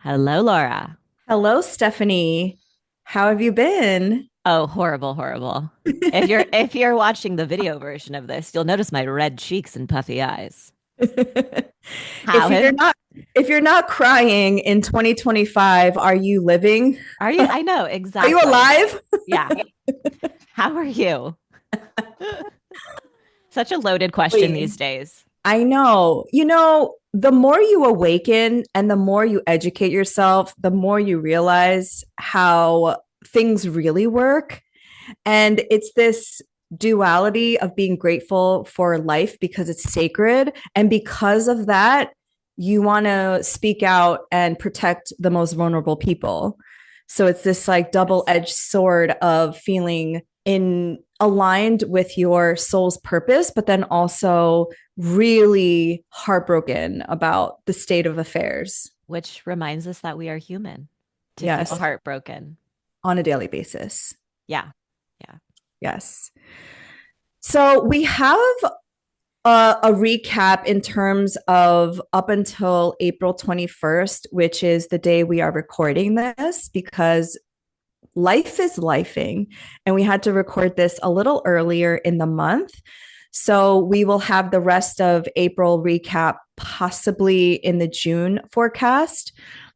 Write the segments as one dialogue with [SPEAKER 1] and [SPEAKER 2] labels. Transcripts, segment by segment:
[SPEAKER 1] Hello, Laura.
[SPEAKER 2] Hello, Stephanie. How have you been?
[SPEAKER 1] Oh, horrible, horrible. If you're watching the video version of this, you'll notice my red cheeks and puffy eyes. How
[SPEAKER 2] If you're
[SPEAKER 1] have
[SPEAKER 2] not if you're not crying in 2025, are you living?
[SPEAKER 1] are you? I know
[SPEAKER 2] Are you
[SPEAKER 1] exactly.
[SPEAKER 2] alive?
[SPEAKER 1] Yeah. How are you? Such a loaded question these
[SPEAKER 2] Wait,
[SPEAKER 1] days.
[SPEAKER 2] I know. The more you awaken and the more you educate yourself, the more you realize how things really work. And it's this duality of being grateful for life because it's sacred. And because of that, you want to speak out and protect the most vulnerable people. So it's this like double
[SPEAKER 1] Yes.
[SPEAKER 2] edged sword of feeling in aligned with your soul's purpose, but then also really heartbroken about the state of affairs.
[SPEAKER 1] Which reminds us that we are human to feel
[SPEAKER 2] Yes,
[SPEAKER 1] heartbroken.
[SPEAKER 2] on a daily basis.
[SPEAKER 1] Yeah. Yeah.
[SPEAKER 2] Yes. So we have a recap in terms of up until April 21st, which is the day we are recording this, because life is lifing. And we had to record this a little earlier in the month. So we will have the rest of April recap possibly in the June forecast.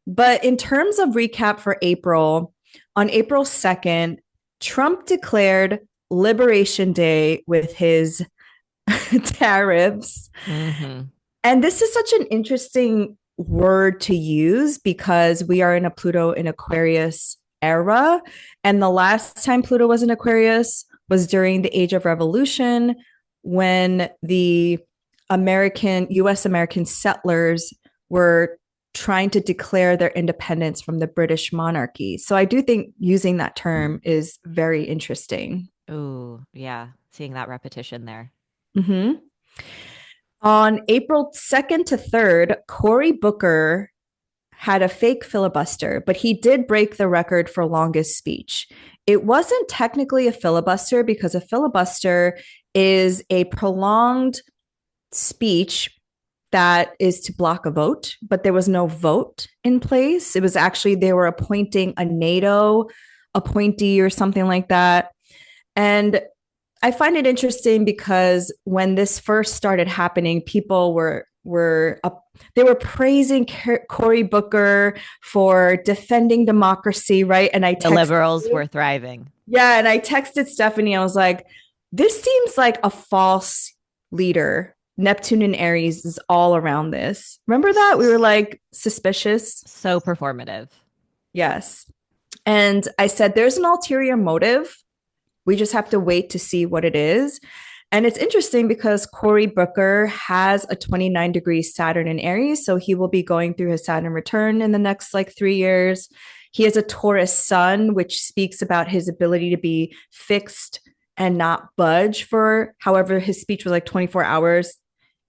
[SPEAKER 2] But in terms of recap for April, on April 2nd, Trump declared Liberation Day with his tariffs.
[SPEAKER 1] Hmm.
[SPEAKER 2] And this is such an interesting word to use because we are in a Pluto in Aquarius era. And the last time Pluto was in Aquarius was during the Age of Revolution when the US American settlers were trying to declare their independence from the British monarchy. So I do think using that term is very interesting.
[SPEAKER 1] Ooh, yeah. Seeing that repetition there.
[SPEAKER 2] Mm-hmm. On April 2nd to 3rd, Cory Booker had a fake filibuster, but he did break the record for longest speech. It wasn't technically a filibuster because a filibuster is a prolonged speech that is to block a vote, but there was no vote in place. It was actually they were appointing a NATO appointee or something like that. And I find it interesting because when this first started happening, people they were praising Cory Booker for defending democracy, right? And I
[SPEAKER 1] The
[SPEAKER 2] texted,
[SPEAKER 1] liberals were thriving.
[SPEAKER 2] yeah, and I texted Stephanie. I was like, "This seems like a false leader. Neptune and Aries is all around this." Remember that we were like suspicious.
[SPEAKER 1] So performative.
[SPEAKER 2] Yes, and I said, "There's an ulterior motive. We just have to wait to see what it is." And it's interesting because Cory Booker has a 29-degree Saturn in Aries. So he will be going through his Saturn return in the next like 3 years. He has a Taurus sun, which speaks about his ability to be fixed and not budge for, however, his speech was like 24 hours,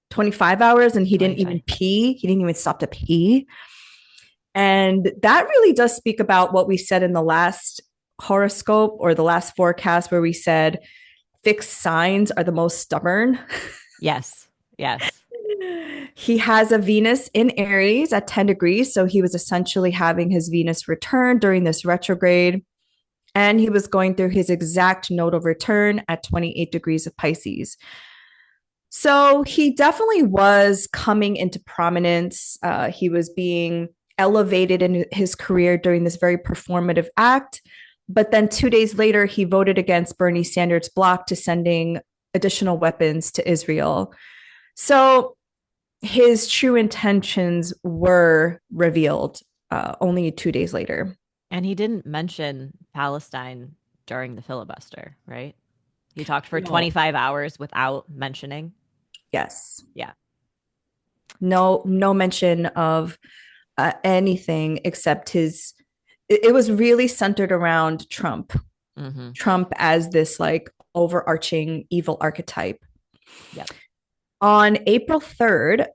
[SPEAKER 2] 25 hours, and he didn't even
[SPEAKER 1] 25.
[SPEAKER 2] pee. He didn't even stop to pee. And that really does speak about what we said in the last horoscope or the last forecast, where we said fixed signs are the most stubborn.
[SPEAKER 1] Yes. Yes.
[SPEAKER 2] He has a Venus in Aries at 10 degrees. So he was essentially having his Venus return during this retrograde. And he was going through his exact nodal return at 28 degrees of Pisces. So he definitely was coming into prominence. He was being elevated in his career during this very performative act. But then 2 days later, he voted against Bernie Sanders' block to sending additional weapons to Israel. So his true intentions were revealed only 2 days later.
[SPEAKER 1] And he didn't mention Palestine during the filibuster, right? He talked for
[SPEAKER 2] No.
[SPEAKER 1] 25 hours without mentioning.
[SPEAKER 2] Yes.
[SPEAKER 1] Yeah.
[SPEAKER 2] No mention of anything except his. It was really centered around Trump.
[SPEAKER 1] Hmm.
[SPEAKER 2] Trump as this like overarching evil archetype.
[SPEAKER 1] Yep.
[SPEAKER 2] On April 3rd,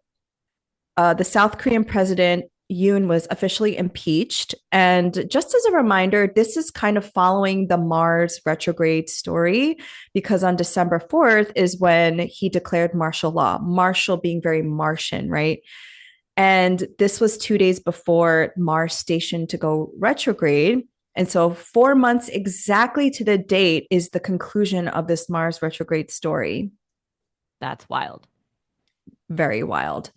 [SPEAKER 2] the South Korean president Yoon was officially impeached. And just as a reminder, this is kind of following the Mars retrograde story because on December 4th is when he declared martial law, martial being very Martian, right? And this was 2 days before Mars stationed to go retrograde. And so 4 months exactly to the date is the conclusion of this Mars retrograde story.
[SPEAKER 1] That's wild.
[SPEAKER 2] Very wild.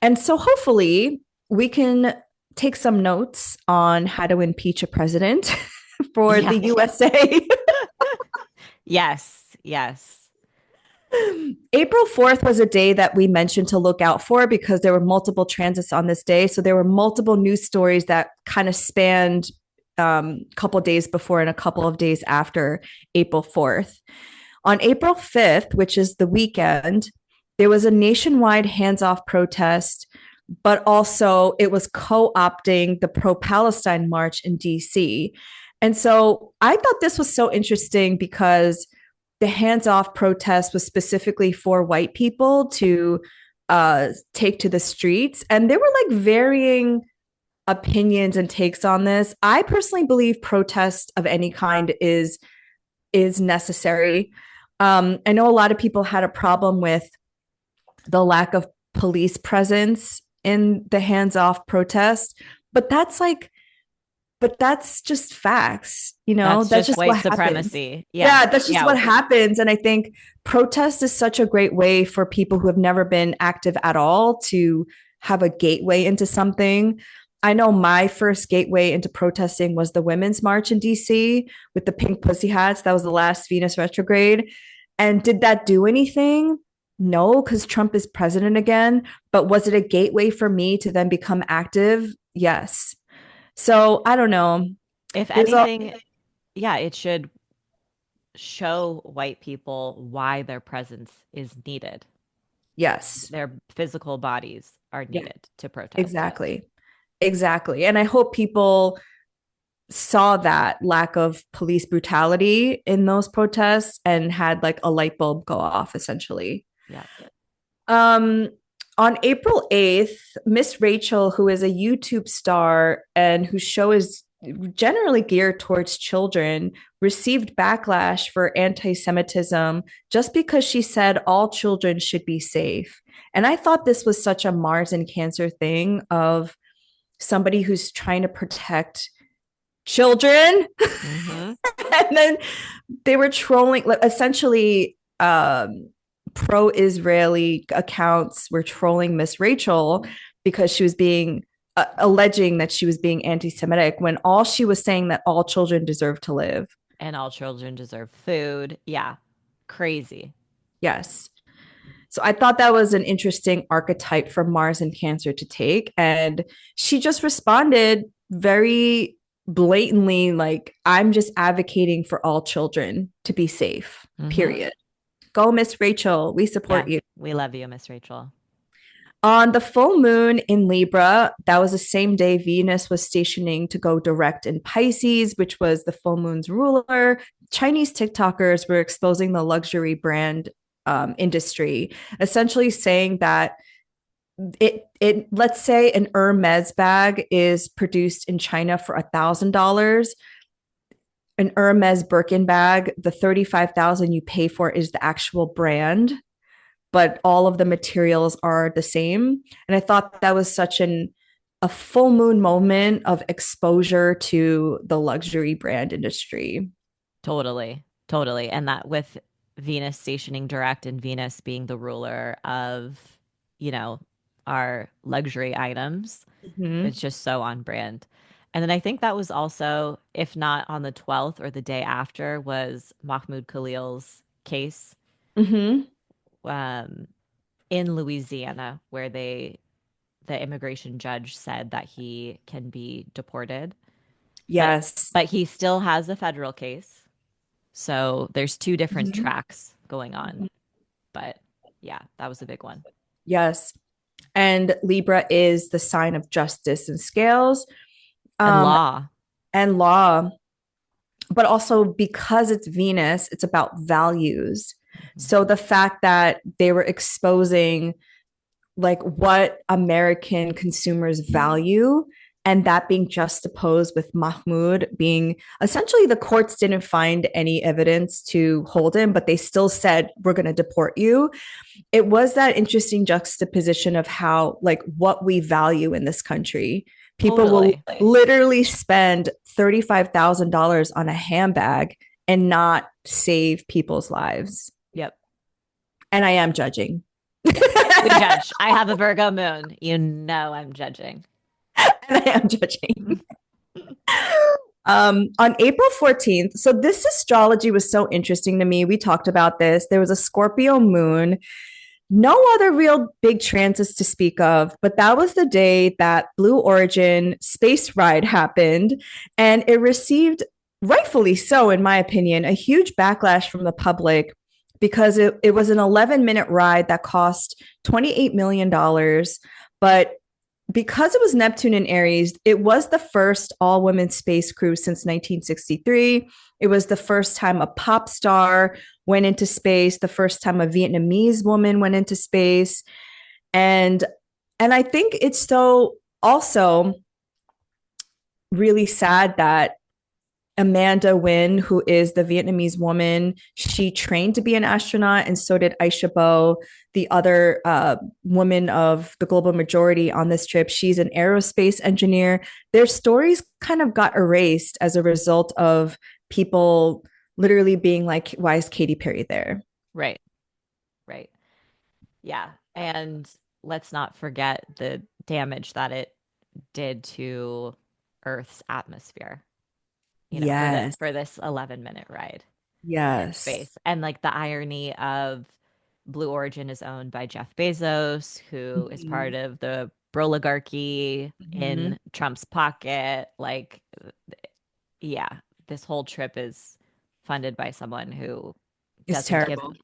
[SPEAKER 2] And so hopefully we can take some notes on how to impeach a president for the
[SPEAKER 1] Yeah.
[SPEAKER 2] USA.
[SPEAKER 1] Yes. Yes.
[SPEAKER 2] April 4th was a day that we mentioned to look out for because there were multiple transits on this day. So there were multiple news stories that kind of spanned a couple of days before and a couple of days after April 4th. On April 5th, which is the weekend, there was a nationwide hands-off protest, but also it was co-opting the pro-Palestine march in DC. And so I thought this was so interesting because the hands-off protest was specifically for white people to take to the streets. And there were like varying opinions and takes on this. I personally believe protest of any kind is necessary. I know a lot of people had a problem with the lack of police presence in the hands-off protest, but that's just facts,
[SPEAKER 1] That's
[SPEAKER 2] that's
[SPEAKER 1] just
[SPEAKER 2] just
[SPEAKER 1] white
[SPEAKER 2] what happens.
[SPEAKER 1] supremacy. Yeah.
[SPEAKER 2] Yeah, that's just
[SPEAKER 1] Yeah.
[SPEAKER 2] what happens. And I think protest is such a great way for people who have never been active at all to have a gateway into something. I know my first gateway into protesting was the Women's March in DC with the pink pussy hats. That was the last Venus retrograde. And did that do anything? No, because Trump is president again. But was it a gateway for me to then become active? Yes. So I don't know.
[SPEAKER 1] If
[SPEAKER 2] There's a
[SPEAKER 1] anything, yeah, it should show white people why their presence is needed.
[SPEAKER 2] yes.
[SPEAKER 1] Their physical bodies are
[SPEAKER 2] Yeah,
[SPEAKER 1] needed to protest.
[SPEAKER 2] exactly. Exactly. And I hope people saw that lack of police brutality in those protests and had like a light bulb go off essentially.
[SPEAKER 1] Yeah.
[SPEAKER 2] Um, on April 8th, Miss Rachel, who is a YouTube star and whose show is generally geared towards children, received backlash for anti Semitism just because she said all children should be safe. And I thought this was such a Mars and Cancer thing of somebody who's trying to protect children.
[SPEAKER 1] Mm-hmm.
[SPEAKER 2] And then they were trolling, like, essentially pro-Israeli accounts were trolling Miss Rachel because she was being alleging that she was being anti-Semitic when all she was saying that all children deserve to live.
[SPEAKER 1] And all children deserve food. Yeah. Crazy.
[SPEAKER 2] Yes. So I thought that was an interesting archetype for Mars and Cancer to take. And she just responded very blatantly, like, I'm just advocating for all children to be safe,
[SPEAKER 1] Mm-hmm.
[SPEAKER 2] period. Go, Miss Rachel. We
[SPEAKER 1] Yeah.
[SPEAKER 2] support you.
[SPEAKER 1] We love you, Miss Rachel.
[SPEAKER 2] On the full moon in Libra, that was the same day Venus was stationing to go direct in Pisces, which was the full moon's ruler. Chinese TikTokers were exposing the luxury brand industry, essentially saying that it let's say an Hermes bag is produced in China for $1,000. An Hermes Birkin bag, the 35,000 you pay for is the actual brand, but all of the materials are the same. And I thought that was such a full moon moment of exposure to the luxury brand industry.
[SPEAKER 1] Totally. Totally. And that with Venus stationing direct and Venus being the ruler of, you know, our luxury items,
[SPEAKER 2] Mm-hmm.
[SPEAKER 1] it's just so on brand. And then I think that was also, if not on the 12th or the day after, was Mahmoud Khalil's case
[SPEAKER 2] Mm-hmm.
[SPEAKER 1] um, in Louisiana, where the immigration judge said that he can be deported, but
[SPEAKER 2] Yes.
[SPEAKER 1] but he still has a federal case. So there's two different
[SPEAKER 2] Mm-hmm.
[SPEAKER 1] tracks going on. But yeah, that was a big one.
[SPEAKER 2] Yes. And Libra is the sign of justice and scales,
[SPEAKER 1] And
[SPEAKER 2] um,
[SPEAKER 1] law.
[SPEAKER 2] and law. But also because it's Venus, it's about values.
[SPEAKER 1] Mhm.
[SPEAKER 2] So the fact that they were exposing like what American consumers value and that being juxtaposed with Mahmoud being essentially the courts didn't find any evidence to hold him, but they still said, we're going to deport you. It was that interesting juxtaposition of how, like, what we value in this country. People will
[SPEAKER 1] Totally.
[SPEAKER 2] literally spend $35,000 on a handbag and not save people's lives.
[SPEAKER 1] Yep.
[SPEAKER 2] And I am judging.
[SPEAKER 1] Yes. We judge. I have a Virgo moon. You know I'm judging.
[SPEAKER 2] And I am judging. On April 14th, so this astrology was so interesting to me. We talked about this. There was a Scorpio moon, no other real big transits to speak of, but that was the day that Blue Origin space ride happened. And it received, rightfully so, in my opinion, a huge backlash from the public because it was an 11-minute ride that cost $28 million. But because it was Neptune and Aries, it was the first all women space crew since 1963. It was the first time a pop star went into space, the first time a Vietnamese woman went into space. And I think it's so also really sad that Amanda Nguyen, who is the Vietnamese woman, she trained to be an astronaut, and so did Aisha Bo, the other woman of the global majority on this trip. She's an aerospace engineer. Their stories kind of got erased as a result of people literally being like, why is Katy Perry there?
[SPEAKER 1] Right. Right. Yeah. And let's not forget the damage that it did to Earth's atmosphere,
[SPEAKER 2] Yes.
[SPEAKER 1] for this 11-minute ride in
[SPEAKER 2] Yes.
[SPEAKER 1] space. And like the irony of Blue Origin is owned by Jeff Bezos, who is part
[SPEAKER 2] Mhm.
[SPEAKER 1] of the oligarchy
[SPEAKER 2] Mhm.
[SPEAKER 1] in Trump's pocket. Like, yeah, this whole trip is funded by someone who
[SPEAKER 2] It's
[SPEAKER 1] doesn't give
[SPEAKER 2] terrible.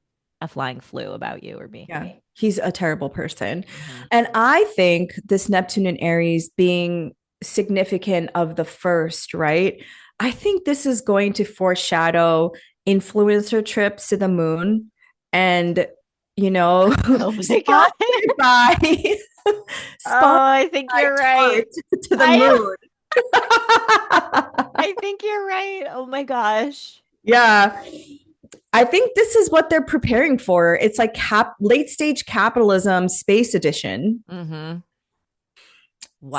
[SPEAKER 1] a flying flu about you or me.
[SPEAKER 2] Yeah. He's a terrible person.
[SPEAKER 1] Hmm.
[SPEAKER 2] And I think this Neptune and Aries being significant of the first, right? I think this is going to foreshadow influencer trips to the moon and, you know,
[SPEAKER 1] Oh my God.
[SPEAKER 2] sponsored by
[SPEAKER 1] Oh,
[SPEAKER 2] sponsored
[SPEAKER 1] I think
[SPEAKER 2] by
[SPEAKER 1] you're right.
[SPEAKER 2] Tarte to the
[SPEAKER 1] I
[SPEAKER 2] moon.
[SPEAKER 1] I think you're right. Oh my gosh.
[SPEAKER 2] Yeah. I think this is what they're preparing for. It's like late stage capitalism space edition.
[SPEAKER 1] Hmm.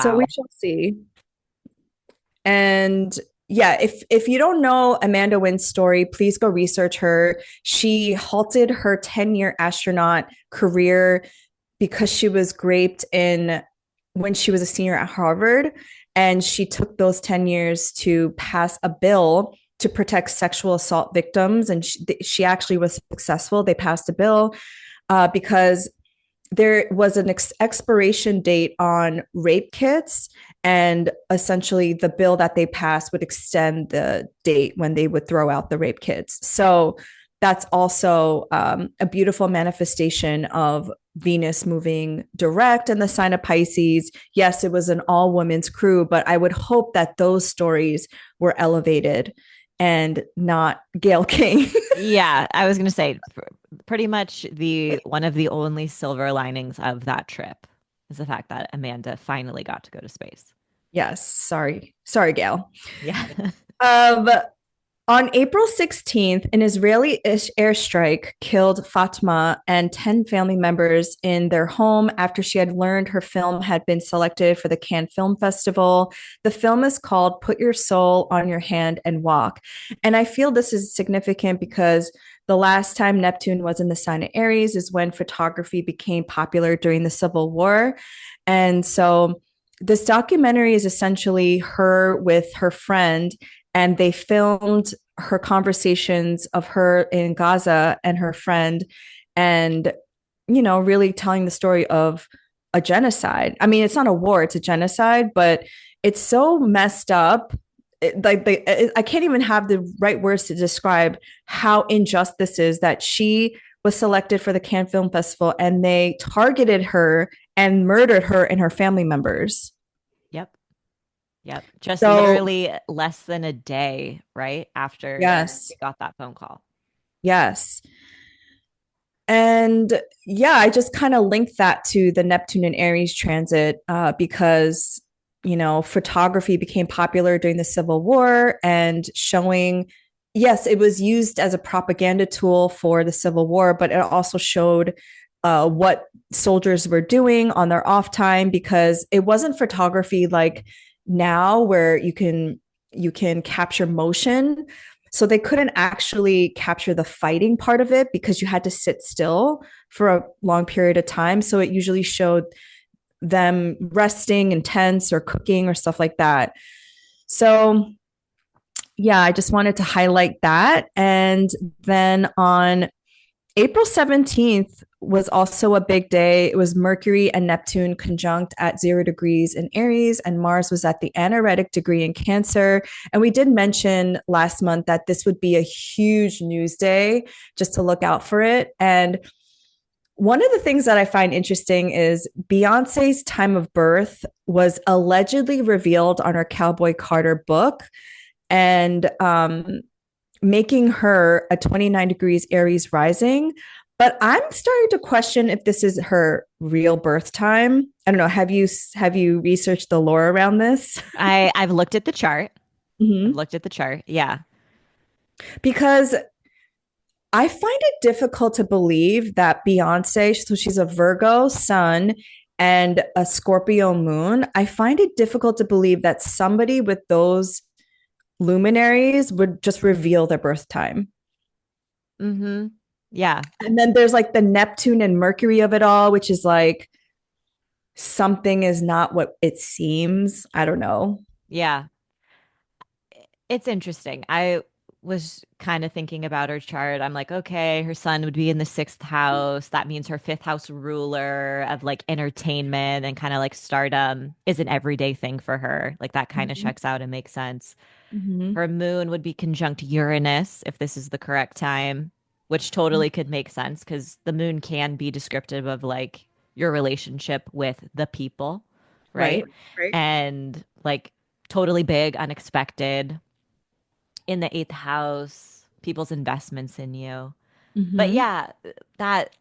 [SPEAKER 2] So we
[SPEAKER 1] Wow.
[SPEAKER 2] shall see. And yeah, if you don't know Amanda Wynn's story, please go research her. She halted her 10-year astronaut career because she was raped in when she was a senior at Harvard. And she took those 10 years to pass a bill to protect sexual assault victims. And she actually was successful. They passed a bill because there was an expiration date on rape kits, and essentially the bill that they passed would extend the date when they would throw out the rape kits. So that's also a beautiful manifestation of Venus moving direct in the sign of Pisces. Yes, it was an all women's crew, but I would hope that those stories were elevated and not Gail King.
[SPEAKER 1] Yeah, I was gonna say pretty much the one of the only silver linings of that trip is the fact that Amanda finally got to go to space.
[SPEAKER 2] Yes, sorry, Gail.
[SPEAKER 1] Yeah.
[SPEAKER 2] Um, On April 16th, an Israeli airstrike killed Fatma and 10 family members in their home after she had learned her film had been selected for the Cannes Film Festival. The film is called Put Your Soul on Your Hand and Walk. And I feel this is significant because the last time Neptune was in the sign of Aries is when photography became popular during the Civil War. And so this documentary is essentially her with her friend, and they filmed her conversations of her in Gaza and her friend, and really telling the story of a genocide. I mean, it's not a war, it's a genocide, but it's so messed up. I can't even have the right words to describe how unjust this is, that she was selected for the Cannes Film Festival and they targeted her and murdered her and her family members.
[SPEAKER 1] Yep. Yep. Just
[SPEAKER 2] So,
[SPEAKER 1] literally less than a day, right? After
[SPEAKER 2] yes,
[SPEAKER 1] we got that phone call.
[SPEAKER 2] yes. And yeah, I just kind of linked that to the Neptune and Aries transit because photography became popular during the Civil War and showing, yes, it was used as a propaganda tool for the Civil War, but it also showed what soldiers were doing on their off time because it wasn't photography like now where you can capture motion. So they couldn't actually capture the fighting part of it because you had to sit still for a long period of time. So it usually showed them resting in tents or cooking or stuff like that. So, yeah, I just wanted to highlight that. And then on April 17th was also a big day. It was Mercury and Neptune conjunct at 0 degrees in Aries, and Mars was at the anaretic degree in Cancer. And we did mention last month that this would be a huge news day, just to look out for it. And one of the things that I find interesting is Beyonce's time of birth was allegedly revealed on her Cowboy Carter book, and making her a 29 degrees Aries rising. But I'm starting to question if this is her real birth time. I don't know. Have you researched the lore around this?
[SPEAKER 1] I've looked at the chart. I've
[SPEAKER 2] Mm-hmm.
[SPEAKER 1] looked at the chart. Yeah.
[SPEAKER 2] Because I find it difficult to believe that Beyonce, so she's a Virgo sun and a Scorpio moon. I find it difficult to believe that somebody with those luminaries would just reveal their birth time.
[SPEAKER 1] Mm-hmm. Yeah.
[SPEAKER 2] And then there's like the Neptune and Mercury of it all, which is like something is not what it seems. I don't know.
[SPEAKER 1] Yeah. It's interesting. I was kind of thinking about her chart. I'm like, okay, her sun would be in the sixth house. That means her fifth house ruler of like entertainment and kind of like stardom is an everyday thing for her. Like that kind of
[SPEAKER 2] Mm-hmm.
[SPEAKER 1] checks out and makes sense.
[SPEAKER 2] Mm-hmm.
[SPEAKER 1] Her moon would be conjunct Uranus if this is the correct time, which totally could make sense because the moon can be descriptive of like your relationship with the people,
[SPEAKER 2] Right.
[SPEAKER 1] right? And like totally big, unexpected in the eighth house, people's investments in you. But
[SPEAKER 2] Mm-hmm.
[SPEAKER 1] yeah, that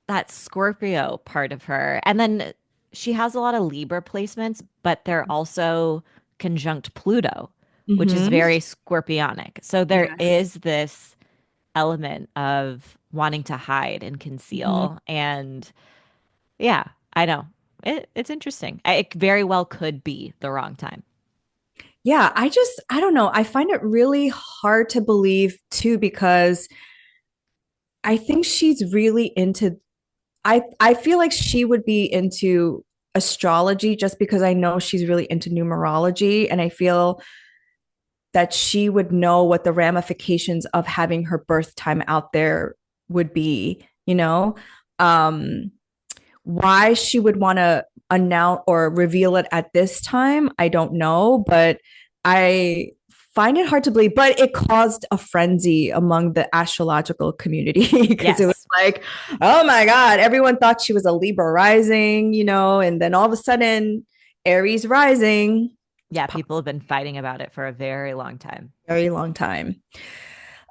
[SPEAKER 1] that Scorpio part of her. And then she has a lot of Libra placements, but they're also conjunct Pluto, which is
[SPEAKER 2] Mm-hmm.
[SPEAKER 1] very scorpionic. So there
[SPEAKER 2] Yes.
[SPEAKER 1] is this element of wanting to hide and
[SPEAKER 2] Mm-hmm.
[SPEAKER 1] conceal. And yeah, I know. It's interesting. It very well could be the wrong time.
[SPEAKER 2] Yeah, I don't know. I find it really hard to believe too because I think she's really into I feel like she would be into astrology just because I know she's really into numerology and I feel that she would know what the ramifications of having her birth time out there would be. Um, why she would want to announce or reveal it at this time, I don't know, but I find it hard to believe. But it caused a frenzy among the astrological community because it was
[SPEAKER 1] Yes.
[SPEAKER 2] like, oh my God, everyone thought she was a Libra rising, and then all of a sudden, Aries rising. It's
[SPEAKER 1] Yeah,
[SPEAKER 2] pop
[SPEAKER 1] people have been fighting about it for a very long time.
[SPEAKER 2] very long time.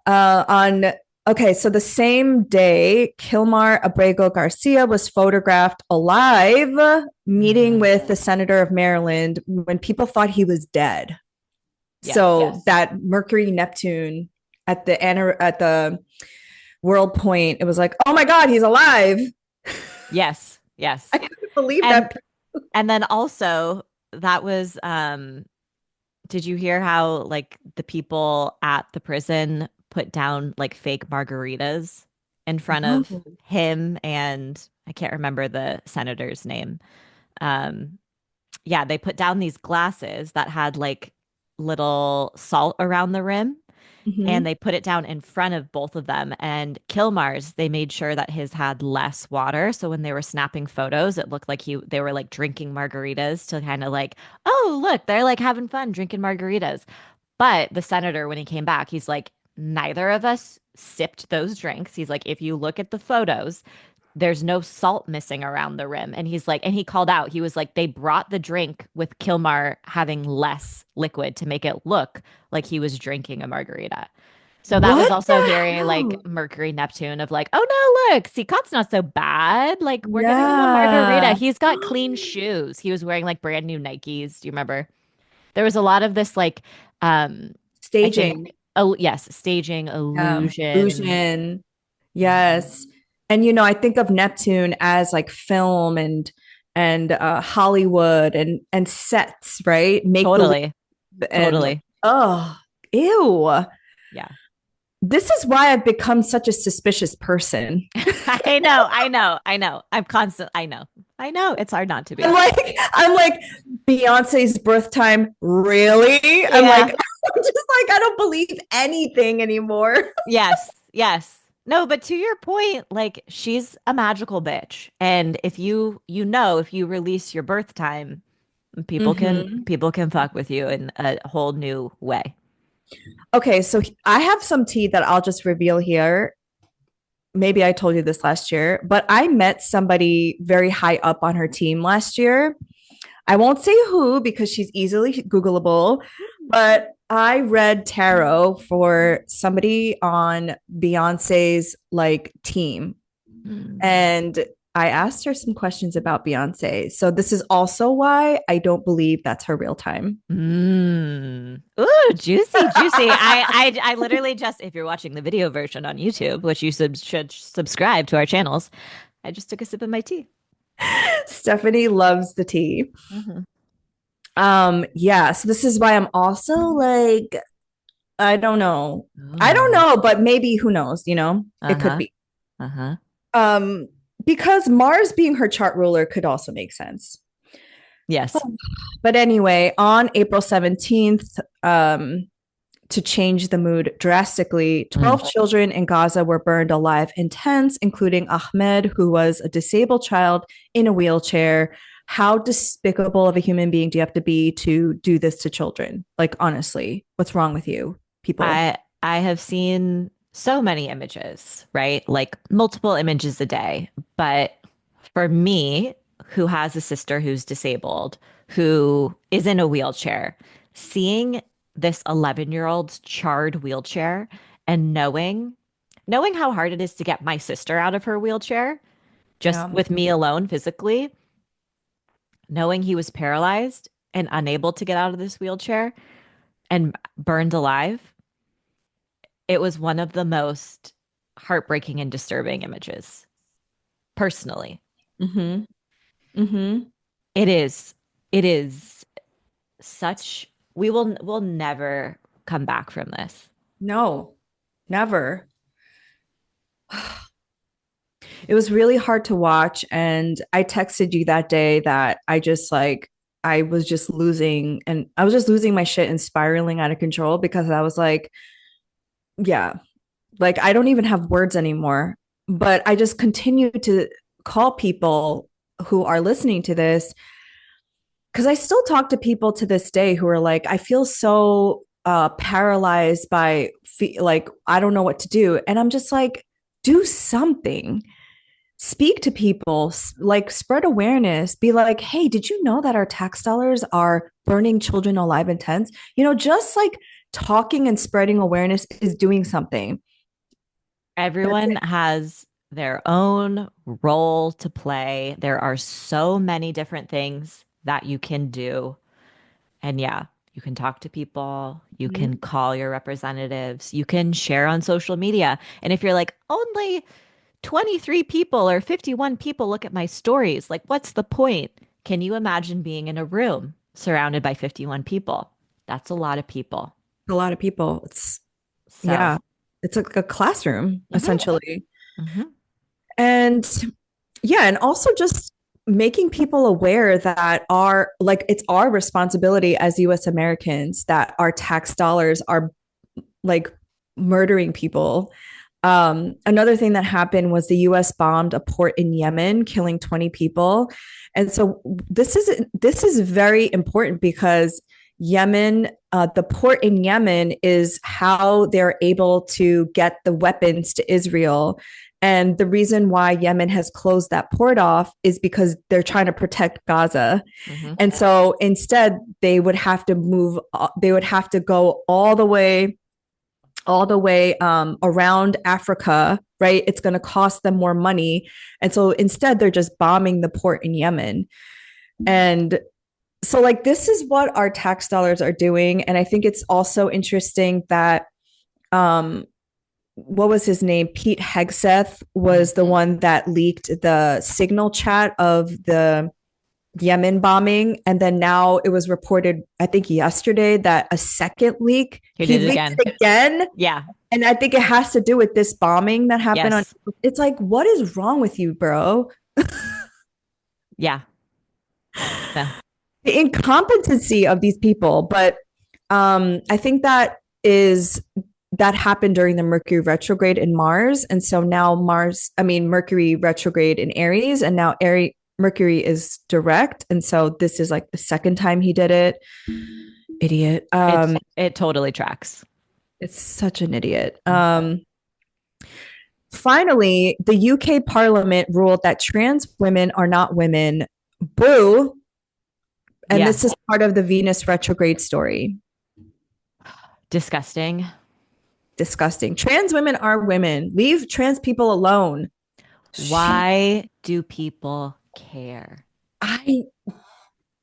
[SPEAKER 2] On Okay, so the same day, Kilmar Abrego Garcia was photographed alive meeting
[SPEAKER 1] Hmm.
[SPEAKER 2] with the senator of Maryland when people thought he was dead.
[SPEAKER 1] Yes.
[SPEAKER 2] So that Mercury Neptune at the world point, it was like, oh my God, he's alive.
[SPEAKER 1] Yes.
[SPEAKER 2] I
[SPEAKER 1] Yes.
[SPEAKER 2] couldn't believe
[SPEAKER 1] And
[SPEAKER 2] that.
[SPEAKER 1] and then also that was did you hear how like the people at the prison put down like fake margaritas in front
[SPEAKER 2] No.
[SPEAKER 1] of him and I can't remember the senator's name. Um yeah, they put down these glasses that had like little salt around the rim and
[SPEAKER 2] Mm-hmm.
[SPEAKER 1] they put it down in front of both of them. And Kilmar's, they made sure that his had less water. So when they were snapping photos, it looked like they were like drinking margaritas to kind of like, oh, look, they're like having fun drinking margaritas. But the senator, when he came back, he's like, neither of us sipped those drinks. He's like, if you look at the photos, there's no salt missing around the rim. And he's like, and he called out, he was like, they brought the drink with Kilmar having less liquid to make it look like he was drinking a margarita. So that was
[SPEAKER 2] What
[SPEAKER 1] also
[SPEAKER 2] the
[SPEAKER 1] very like
[SPEAKER 2] hell?
[SPEAKER 1] Mercury Neptune of like, oh no, look, Sikat's not so bad. Like we're giving him a margarita.
[SPEAKER 2] Yeah.
[SPEAKER 1] He's got clean shoes. He was wearing like brand new Nikes. Do you remember? There was a lot of this like um I think
[SPEAKER 2] Staging.
[SPEAKER 1] oh yes, staging
[SPEAKER 2] Yeah.
[SPEAKER 1] illusion.
[SPEAKER 2] Illusion. Yes. And I think of Neptune as like film and Hollywood and sets, right? Make believe
[SPEAKER 1] Totally.
[SPEAKER 2] and
[SPEAKER 1] Totally.
[SPEAKER 2] oh, ew.
[SPEAKER 1] Yeah.
[SPEAKER 2] This is why I've become such a suspicious person.
[SPEAKER 1] I know. I know. It's hard not to
[SPEAKER 2] I'm
[SPEAKER 1] be.
[SPEAKER 2] like, I'm like, Beyonce's birth time, really? I'm like,
[SPEAKER 1] Yeah.
[SPEAKER 2] I'm just like, I don't believe anything anymore.
[SPEAKER 1] Yes. Yes. No, but to your point, like she's a magical bitch. And if you release your birth time,
[SPEAKER 2] Mm-hmm.
[SPEAKER 1] people can fuck with you in a whole new way.
[SPEAKER 2] Okay, so I have some tea that I'll just reveal here. Maybe I told you this last year, but I met somebody very high up on her team last year. I won't say who because she's easily Googleable, but I read tarot for somebody on Beyonce's like team.
[SPEAKER 1] Mm.
[SPEAKER 2] And I asked her some questions about Beyonce. So this is also why I don't believe that's her real time.
[SPEAKER 1] Mm. Ooh, juicy, juicy. I literally just, if you're watching the video version on YouTube, which you should subscribe to our channels, I just took a sip of my tea.
[SPEAKER 2] Stephanie loves the tea.
[SPEAKER 1] Hmm.
[SPEAKER 2] Yeah, so this is why I'm also like, I don't know. I don't
[SPEAKER 1] Oh.
[SPEAKER 2] know, but maybe who knows, it could
[SPEAKER 1] Uh-huh.
[SPEAKER 2] be.
[SPEAKER 1] Uh-huh.
[SPEAKER 2] Um, because Mars being her chart ruler could also make sense.
[SPEAKER 1] Yes.
[SPEAKER 2] But anyway, on April 17th, to change the mood drastically,
[SPEAKER 1] Mm.
[SPEAKER 2] 12 children in Gaza were burned alive in tents, including Ahmed, who was a disabled child in a wheelchair. How despicable of a human being do you have to be to do this to children? Like, honestly, what's wrong with you, people?
[SPEAKER 1] I have seen so many images, right? Like multiple images a day. But for me, who has a sister who's disabled, who is in a wheelchair, seeing this 11-year-old's charred wheelchair and knowing how hard it is to get my sister out of her wheelchair, just
[SPEAKER 2] Yeah.
[SPEAKER 1] with me alone physically, knowing he was paralyzed and unable to get out of this wheelchair and burned alive, it was one of the most heartbreaking and disturbing images, personally.
[SPEAKER 2] Mm-hmm. Mm-hmm.
[SPEAKER 1] It is, it is such, we'll never come back from this.
[SPEAKER 2] No, never. It was really hard to watch. And I texted you that day that I was just losing and I was just losing my shit and spiraling out of control because I was like, yeah, like I don't even have words anymore. But I just continue to call people who are listening to this because I still talk to people to this day who are like, I feel so paralyzed by like, I don't know what to do. And I'm just like, do something, speak to people, like spread awareness, be like, hey, did you know that our tax dollars are burning children alive in tents? Just like talking and spreading awareness is doing something. That's
[SPEAKER 1] Everyone
[SPEAKER 2] it.
[SPEAKER 1] has their own role to play. There are so many different things that you can do. And yeah, you can talk to people, you can
[SPEAKER 2] Mhm.
[SPEAKER 1] call your representatives, you can share on social media. And if you're like, only 23 people or 51 people look at my stories, like, what's the point? Can you imagine being in a room surrounded by 51 people? That's a lot of people.
[SPEAKER 2] A lot of people. It's
[SPEAKER 1] So,
[SPEAKER 2] yeah, it's like a classroom
[SPEAKER 1] mhm,
[SPEAKER 2] essentially.
[SPEAKER 1] mhm.
[SPEAKER 2] And yeah, and also just making people aware that our like it's our responsibility as US Americans that our tax dollars are like murdering people. Another thing that happened was the US bombed a port in Yemen, killing 20 people. And so this is very important because Yemen, the port in Yemen is how they're able to get the weapons to Israel. And the reason why Yemen has closed that port off is because they're trying to protect Gaza.
[SPEAKER 1] Mhm.
[SPEAKER 2] And so instead, they would have to go all the way all the way around Africa, right? It's going to cost them more money. And so instead, they're just bombing the port in Yemen. And so, like, this is what our tax dollars are doing. And I think it's also interesting that, what was his name? Pete Hegseth was the one that leaked the signal chat of the Yemen bombing. And then now it was reported, I think yesterday, that a second leak,
[SPEAKER 1] He
[SPEAKER 2] he
[SPEAKER 1] did it
[SPEAKER 2] leaked
[SPEAKER 1] again.
[SPEAKER 2] it again.
[SPEAKER 1] Yeah.
[SPEAKER 2] And I think it has to do with this bombing that happened on.
[SPEAKER 1] Yes.
[SPEAKER 2] It's like, what is wrong with you, bro?
[SPEAKER 1] Yeah. No.
[SPEAKER 2] The incompetency of these people. But I think that happened during the Mercury retrograde in Mars. And so now Mercury retrograde in Aries, and now Mercury is direct. And so this is like the second time he did it. Idiot.
[SPEAKER 1] It totally tracks.
[SPEAKER 2] It's such an idiot. Finally, the UK Parliament ruled that trans women are not women. Boo. And
[SPEAKER 1] Yeah.
[SPEAKER 2] this is part of the Venus retrograde story.
[SPEAKER 1] Disgusting.
[SPEAKER 2] Disgusting. Trans women are women. Leave trans people alone.
[SPEAKER 1] Why do people care?
[SPEAKER 2] I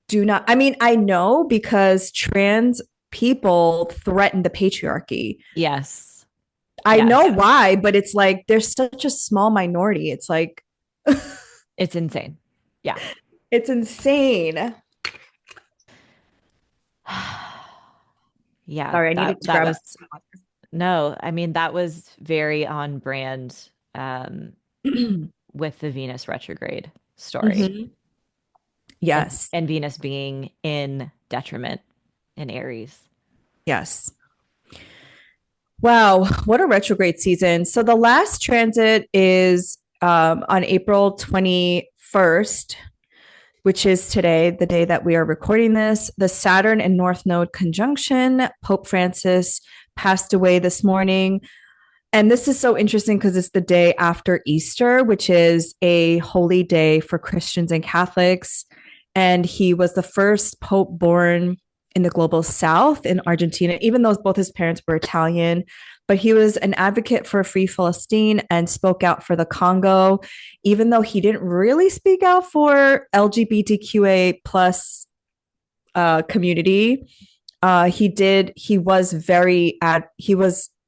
[SPEAKER 2] do not. I mean, I know because trans people threaten the patriarchy.
[SPEAKER 1] Yes.
[SPEAKER 2] I
[SPEAKER 1] Yes.
[SPEAKER 2] know why, but it's like there's such a small minority. It's like,
[SPEAKER 1] It's insane. Yeah.
[SPEAKER 2] it's insane.
[SPEAKER 1] Yeah.
[SPEAKER 2] Sorry, I needed to grab
[SPEAKER 1] was no, I mean that was very on brand with the Venus retrograde story.
[SPEAKER 2] Mhm. Yes.
[SPEAKER 1] And Venus being in detriment in Aries.
[SPEAKER 2] Yes. Wow, what a retrograde season. So the last transit is on April 21st, which is today, the day that we are recording this. The Saturn and North Node conjunction. Pope Francis passed away this morning. And this is so interesting because it's the day after Easter, which is a holy day for Christians and Catholics. And he was the first pope born in the global south in Argentina, even though both his parents were Italian. But he was an advocate for free Palestine and spoke out for the Congo, even though he didn't really speak out for LGBTQA plus community. He was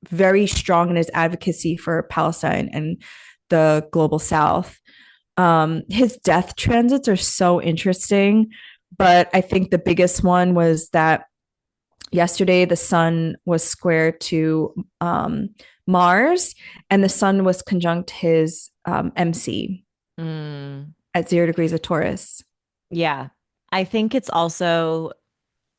[SPEAKER 2] very strong in his advocacy for Palestine and the global south. His death transits are so interesting, but I think the biggest one was that yesterday the sun was square to Mars, and the sun was conjunct his MC at 0 degrees of Taurus.
[SPEAKER 1] Yeah. I think it's also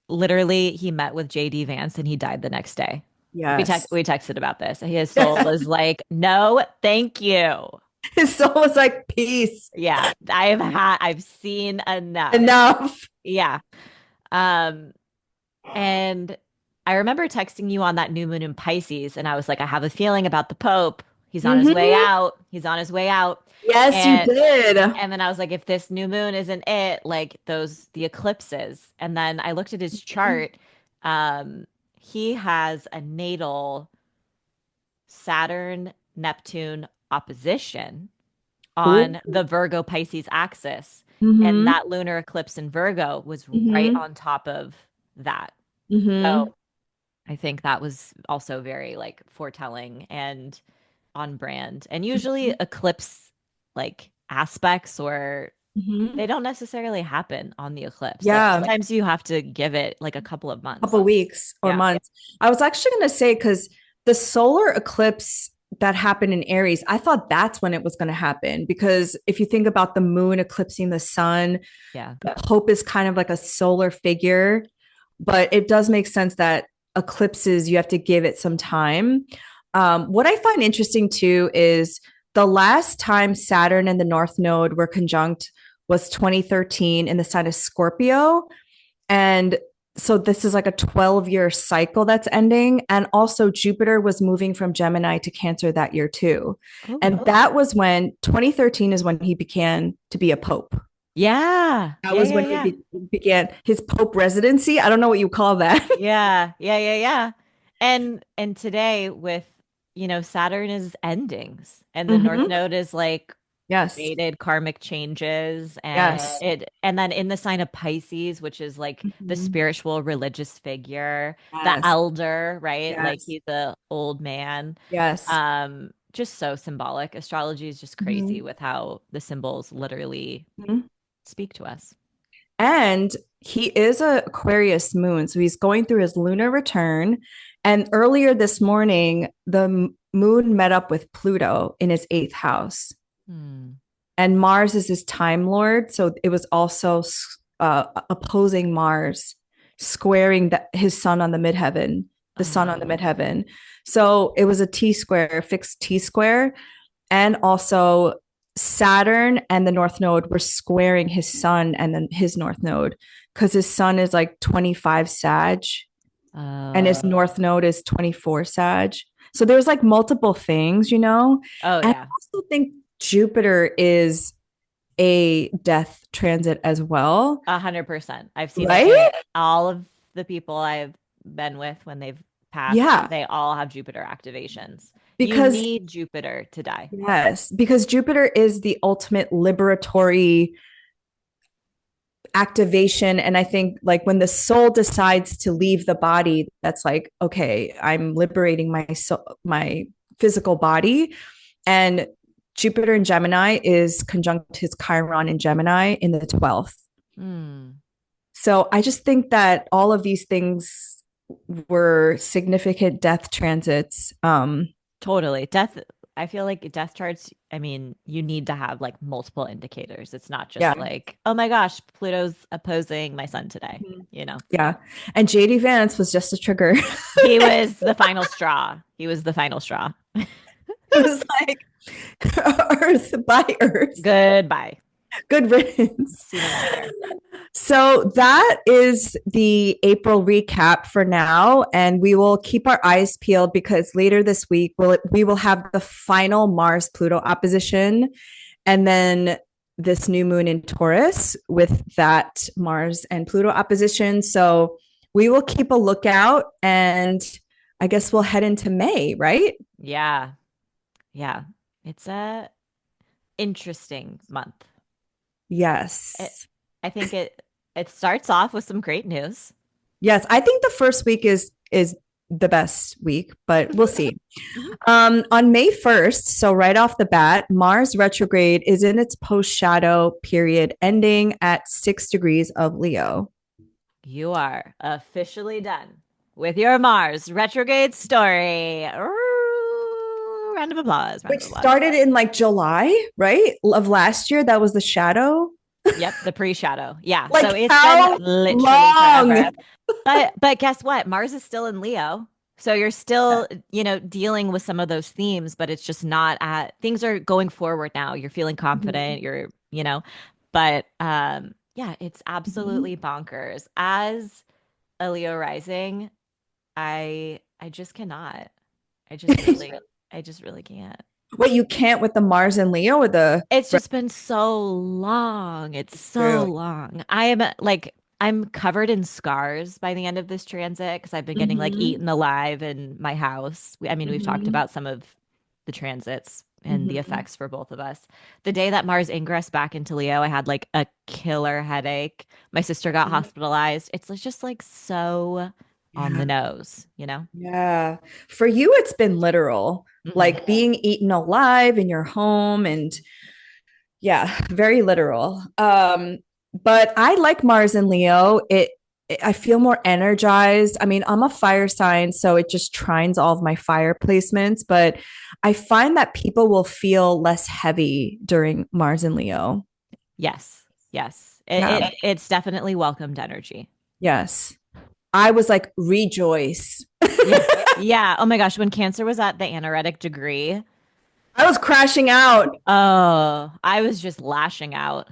[SPEAKER 1] literally he met with JD Vance and he died the next day.
[SPEAKER 2] Yes.
[SPEAKER 1] We texted about this. His soul was like, no, thank you.
[SPEAKER 2] His soul was like, peace.
[SPEAKER 1] Yeah. I've seen enough.
[SPEAKER 2] Enough.
[SPEAKER 1] Yeah. And I remember texting you on that new moon in Pisces, and I was like, I have a feeling about the Pope. He's on his way out. He's on his way out.
[SPEAKER 2] Yes, you did.
[SPEAKER 1] And then I was like, if this new moon isn't it, like the eclipses. And then I looked at his chart. He has a natal Saturn Neptune opposition on the Virgo Pisces axis. And that lunar eclipse in Virgo was right on top of that. So I think that was also very like foretelling and on brand. And usually eclipse like aspects or they don't necessarily happen on the eclipse.
[SPEAKER 2] Yeah.
[SPEAKER 1] Like, sometimes you have to give it like a couple of months.
[SPEAKER 2] Couple weeks or months. I was actually going to say, because the solar eclipse that happened in Aries, I thought that's when it was going to happen. Because if you think about the moon eclipsing the sun, the Pope is kind of like a solar figure. But it does make sense that eclipses, you have to give it some time. What I find interesting too is the last time Saturn and the North Node were conjunct was 2013 in the sign of Scorpio. And so this is like a 12-year cycle that's ending. And also Jupiter was moving from Gemini to Cancer that year too. Ooh. And that was when 2013 is when he began to be a pope.
[SPEAKER 1] Yeah.
[SPEAKER 2] That was when he began his pope residency. I don't know what you call that.
[SPEAKER 1] Yeah. And today with, Saturn is endings and the North
[SPEAKER 2] Hmm.
[SPEAKER 1] Node is like
[SPEAKER 2] Yes.
[SPEAKER 1] created karmic changes,
[SPEAKER 2] Yes.
[SPEAKER 1] and then in the sign of Pisces, which is like the
[SPEAKER 2] Mhm.
[SPEAKER 1] spiritual religious figure, the
[SPEAKER 2] Yes.
[SPEAKER 1] elder, right? Like
[SPEAKER 2] Yes.
[SPEAKER 1] he's a old man.
[SPEAKER 2] Yes.
[SPEAKER 1] Just so symbolic. Astrology is just crazy
[SPEAKER 2] Mhm.
[SPEAKER 1] with how the symbols literally
[SPEAKER 2] Mhm.
[SPEAKER 1] speak to us.
[SPEAKER 2] And he is a Aquarius moon, so he's going through his lunar return. And earlier this morning, the moon met up with Pluto in his eighth house.
[SPEAKER 1] Hmm.
[SPEAKER 2] And Mars is his time lord, so it was also opposing Mars, squaring his sun on the midheaven, the sun on the
[SPEAKER 1] Oh.
[SPEAKER 2] midheaven. So it was a T square, fixed T square, and also Saturn and the North Node were squaring his sun and then his North Node because his sun is like 25 Sag and his
[SPEAKER 1] Oh.
[SPEAKER 2] North Node is 24 Sag. So there's like multiple things, you know?
[SPEAKER 1] Oh
[SPEAKER 2] And I
[SPEAKER 1] yeah.
[SPEAKER 2] also think Jupiter is a death transit as well,
[SPEAKER 1] 100%. I've seen it in
[SPEAKER 2] right?
[SPEAKER 1] all of the people I've been with when they've passed.
[SPEAKER 2] Yeah,
[SPEAKER 1] They all have Jupiter activations. You
[SPEAKER 2] because
[SPEAKER 1] need Jupiter to die.
[SPEAKER 2] yes, because Jupiter is the ultimate liberatory activation. And I think like when the soul decides to leave the body, that's like, okay, I'm liberating my soul, my physical body. And Jupiter in Gemini is conjunct his Chiron in Gemini in the 12th.
[SPEAKER 1] Hmm.
[SPEAKER 2] So I just think that all of these things were significant death transits.
[SPEAKER 1] Totally. Death, I feel like death charts, I mean, you need to have like multiple indicators. It's not just
[SPEAKER 2] Yeah.
[SPEAKER 1] like, oh my gosh, Pluto's opposing my sun today,
[SPEAKER 2] Mhm.
[SPEAKER 1] you know?
[SPEAKER 2] Yeah. And JD Vance was just a trigger.
[SPEAKER 1] He was the final straw. He was the final straw.
[SPEAKER 2] It was like Earth by Earth.
[SPEAKER 1] Goodbye.
[SPEAKER 2] Good riddance.
[SPEAKER 1] Seen him everywhere.
[SPEAKER 2] So that is the April recap for now, and we will keep our eyes peeled because later this week we will have the final Mars Pluto opposition, and then this new moon in Taurus with that Mars and Pluto opposition. So we will keep a lookout, and I guess we'll head into May, right?
[SPEAKER 1] Yeah. Yeah. It's a interesting month. It,
[SPEAKER 2] Yes.
[SPEAKER 1] I think it starts off with some great news.
[SPEAKER 2] Yes, I think the first week is the best week, but we'll see.
[SPEAKER 1] Mhm.
[SPEAKER 2] On May 1st, so right off the bat, Mars retrograde is in its post shadow period, ending at 6 degrees of Leo,
[SPEAKER 1] You are officially done with your Mars retrograde story. Ooh, round of applause, round
[SPEAKER 2] which
[SPEAKER 1] of applause.
[SPEAKER 2] started in like July, right? Of last year. That was the shadow.
[SPEAKER 1] Yep, the pre-shadow. Yeah, so
[SPEAKER 2] Like,
[SPEAKER 1] it's been
[SPEAKER 2] how
[SPEAKER 1] literally
[SPEAKER 2] long?
[SPEAKER 1] forever. But guess what? Mars is still in Leo. So you're
[SPEAKER 2] Yeah.
[SPEAKER 1] still, dealing with some of those themes, but it's just not at things are going forward now. You're feeling
[SPEAKER 2] Mhm.
[SPEAKER 1] confident, but yeah, it's
[SPEAKER 2] Mhm.
[SPEAKER 1] absolutely bonkers. As a Leo rising, I just cannot. I just really I just really can't.
[SPEAKER 2] What you can't with the Mars and Leo or the
[SPEAKER 1] It's just been so long. It's so
[SPEAKER 2] true.
[SPEAKER 1] long. I'm covered in scars by the end of this transit because I've been getting like
[SPEAKER 2] Hmm.
[SPEAKER 1] eaten alive in my house. I mean, we've talked
[SPEAKER 2] Hmm.
[SPEAKER 1] about some of the transits and the
[SPEAKER 2] Hmm.
[SPEAKER 1] effects for both of us. The day that Mars ingressed back into Leo, I had like a killer headache. My sister got hospitalized. It's just like so on the
[SPEAKER 2] Yeah.
[SPEAKER 1] nose.
[SPEAKER 2] Yeah. For you, it's been literal,
[SPEAKER 1] Hmm.
[SPEAKER 2] like being eaten alive in your home and yeah, very literal. But I like Mars and Leo. I feel more energized. I mean, I'm a fire sign, so it just trines all of my fire placements, but I find that people will feel less heavy during Mars and Leo.
[SPEAKER 1] Yes. Yes. It,
[SPEAKER 2] Yeah.
[SPEAKER 1] it's definitely welcomed energy.
[SPEAKER 2] Yes. I was like, rejoice.
[SPEAKER 1] Yeah. Yeah. Oh my gosh. When Cancer was at the anoretic degree,
[SPEAKER 2] I was crashing out.
[SPEAKER 1] oh, I was just lashing out.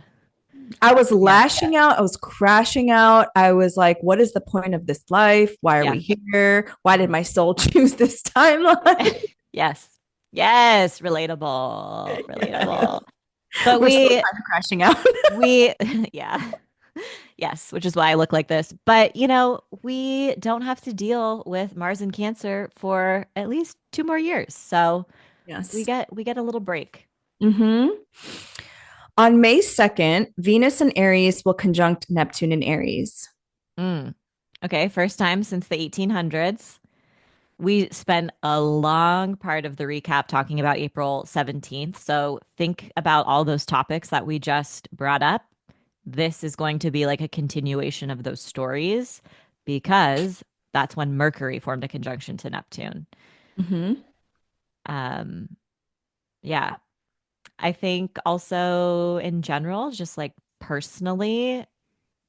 [SPEAKER 2] I was
[SPEAKER 1] Yeah.
[SPEAKER 2] lashing out. I was crashing out. I was like, what is the point of this life? Why are
[SPEAKER 1] Yeah.
[SPEAKER 2] we here? Why did my soul choose this timeline?
[SPEAKER 1] Yes. Yes. Relatable.
[SPEAKER 2] Yes.
[SPEAKER 1] Relatable. But
[SPEAKER 2] We're still kind of crashing out.
[SPEAKER 1] we, yeah. Yes, which is why I look like this. But, we don't have to deal with Mars in Cancer for at least 2 more years. So we
[SPEAKER 2] Yes.
[SPEAKER 1] get we get a little break.
[SPEAKER 2] Mm-hmm. On May 2nd, Venus and Aries will conjunct Neptune in Aries.
[SPEAKER 1] Mm. Okay, first time since the 1800s. We spent a long part of the recap talking about April 17th. So think about all those topics that we just brought up. This is going to be like a continuation of those stories because that's when Mercury formed a conjunction to Neptune.
[SPEAKER 2] Mm-hmm.
[SPEAKER 1] Um, yeah. I think also in general, just like personally,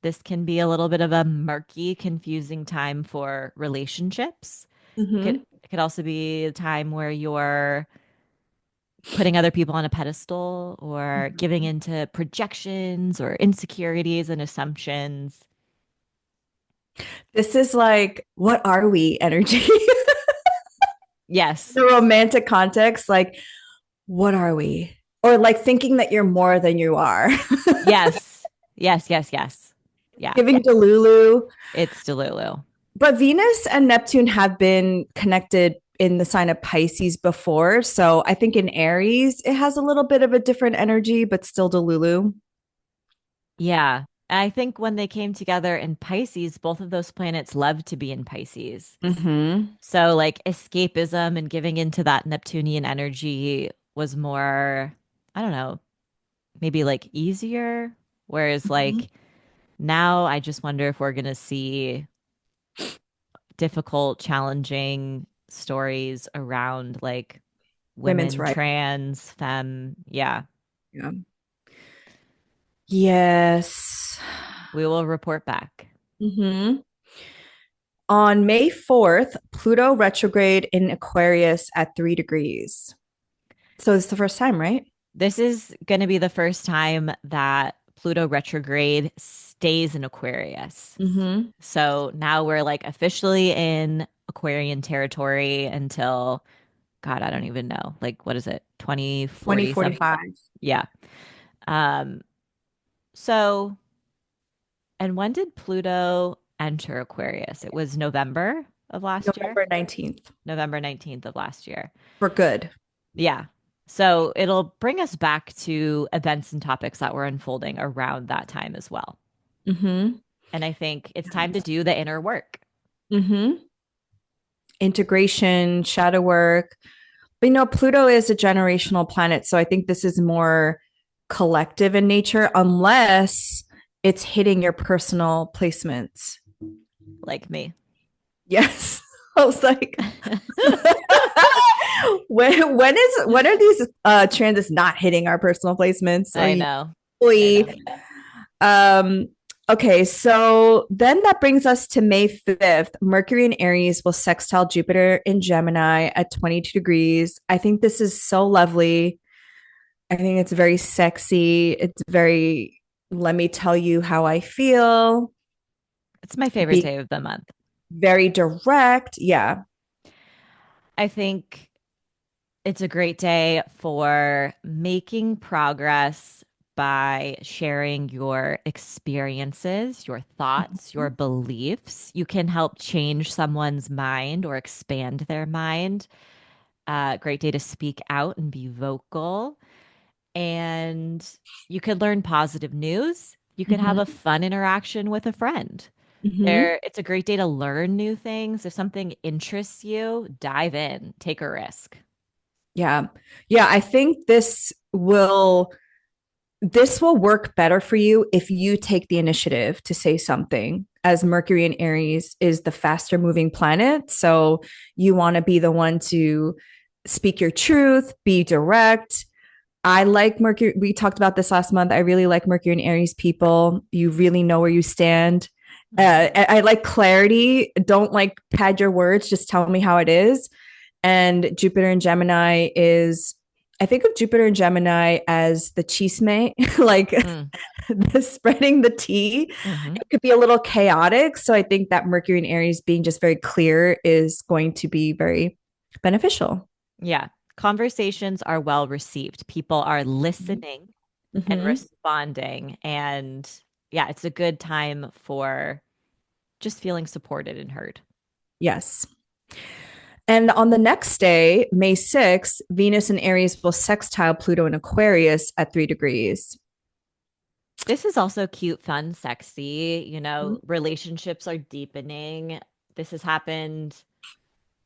[SPEAKER 1] this can be a little bit of a murky, confusing time for relationships. It could
[SPEAKER 2] Mm-hmm.
[SPEAKER 1] it could also be a time where you're putting other people on a pedestal or giving
[SPEAKER 2] Mm-hmm.
[SPEAKER 1] into projections or insecurities and assumptions.
[SPEAKER 2] This is like, what are we energy?
[SPEAKER 1] Yes.
[SPEAKER 2] The romantic context, like, what are we? Or like thinking that you're more than you are.
[SPEAKER 1] Yes. Yes, yes, yes. Yeah.
[SPEAKER 2] Giving Delulu.
[SPEAKER 1] It's Delulu.
[SPEAKER 2] But Venus and Neptune have been connected in the sign of Pisces before. So I think in Aries, it has a little bit of a different energy, but still Delulu.
[SPEAKER 1] Yeah. I think when they came together in Pisces, both of those planets love to be in Pisces.
[SPEAKER 2] Mm-hmm.
[SPEAKER 1] So, like, escapism and giving into that Neptunian energy was more, I don't know, maybe like easier. Whereas,
[SPEAKER 2] Mm-hmm.
[SPEAKER 1] like, now I just wonder if we're going to see difficult, challenging stories around like
[SPEAKER 2] Women's
[SPEAKER 1] women,
[SPEAKER 2] right.
[SPEAKER 1] trans, femme. Yeah,
[SPEAKER 2] Yeah. Yes.
[SPEAKER 1] we will report back.
[SPEAKER 2] Mm-hmm. On May 4th, Pluto retrograde in Aquarius at 3 degrees. So it's the first time, right?
[SPEAKER 1] This is going to be the first time that Pluto retrograde stays in Aquarius.
[SPEAKER 2] Mm-hmm.
[SPEAKER 1] So now we're like officially in Aquarian territory until, God, I don't even know. Like, what is it? 2040 something?
[SPEAKER 2] 2045.
[SPEAKER 1] Yeah. Um, so, and when did Pluto enter Aquarius? It was November of last year,
[SPEAKER 2] November 19th.
[SPEAKER 1] November 19th of last year.
[SPEAKER 2] For good.
[SPEAKER 1] Yeah. So it'll bring us back to events and topics that were unfolding around that time as well.
[SPEAKER 2] Mm-hmm.
[SPEAKER 1] And I think it's time to do the inner work.
[SPEAKER 2] Mm-hmm. Integration, shadow work. But Pluto is a generational planet. So I think this is more collective in nature, unless it's hitting your personal placements.
[SPEAKER 1] Like me.
[SPEAKER 2] Yes. I was like, when are these transits not hitting our personal placements?
[SPEAKER 1] I know. I
[SPEAKER 2] We
[SPEAKER 1] know.
[SPEAKER 2] um okay, so then that brings us to May 5th. Mercury in Aries will sextile Jupiter in Gemini at 22 degrees. I think this is so lovely. I think it's very sexy. It's very, let me tell you how I feel.
[SPEAKER 1] It's my favorite
[SPEAKER 2] Be
[SPEAKER 1] day of the month.
[SPEAKER 2] very direct. Yeah.
[SPEAKER 1] I think it's a great day for making progress by sharing your experiences, your thoughts, your beliefs. You can help change someone's mind or expand their mind. Great day to speak out and be vocal. And you could learn positive news. You could have a
[SPEAKER 2] Mm-hmm.
[SPEAKER 1] fun interaction with a friend.
[SPEAKER 2] Mm-hmm.
[SPEAKER 1] It's a great day to learn new things. If something interests you, dive in, take a risk.
[SPEAKER 2] Yeah. Yeah. I think this will work better for you if you take the initiative to say something, as Mercury in Aries is the faster moving planet. So you want to be the one to speak your truth, be direct. I like Mercury. We talked about this last month. I really like Mercury and Aries people. You really know where you stand. I like clarity. Don't like pad your words. Just tell me how it is. And Jupiter and Gemini is, I think of Jupiter and Gemini as the chisme, like
[SPEAKER 1] Mm,
[SPEAKER 2] the spreading the tea.
[SPEAKER 1] hmm.
[SPEAKER 2] It could be a little chaotic. So I think that Mercury and Aries being just very clear is going to be very beneficial.
[SPEAKER 1] Yeah. Conversations are well received. People are listening and
[SPEAKER 2] Mm-hmm.
[SPEAKER 1] responding. And yeah, it's a good time for just feeling supported and heard.
[SPEAKER 2] Yes. And on the next day, May 6th, Venus and Aries will sextile Pluto in Aquarius at 3 degrees.
[SPEAKER 1] This is also cute, fun, sexy. Relationships are deepening. This has happened,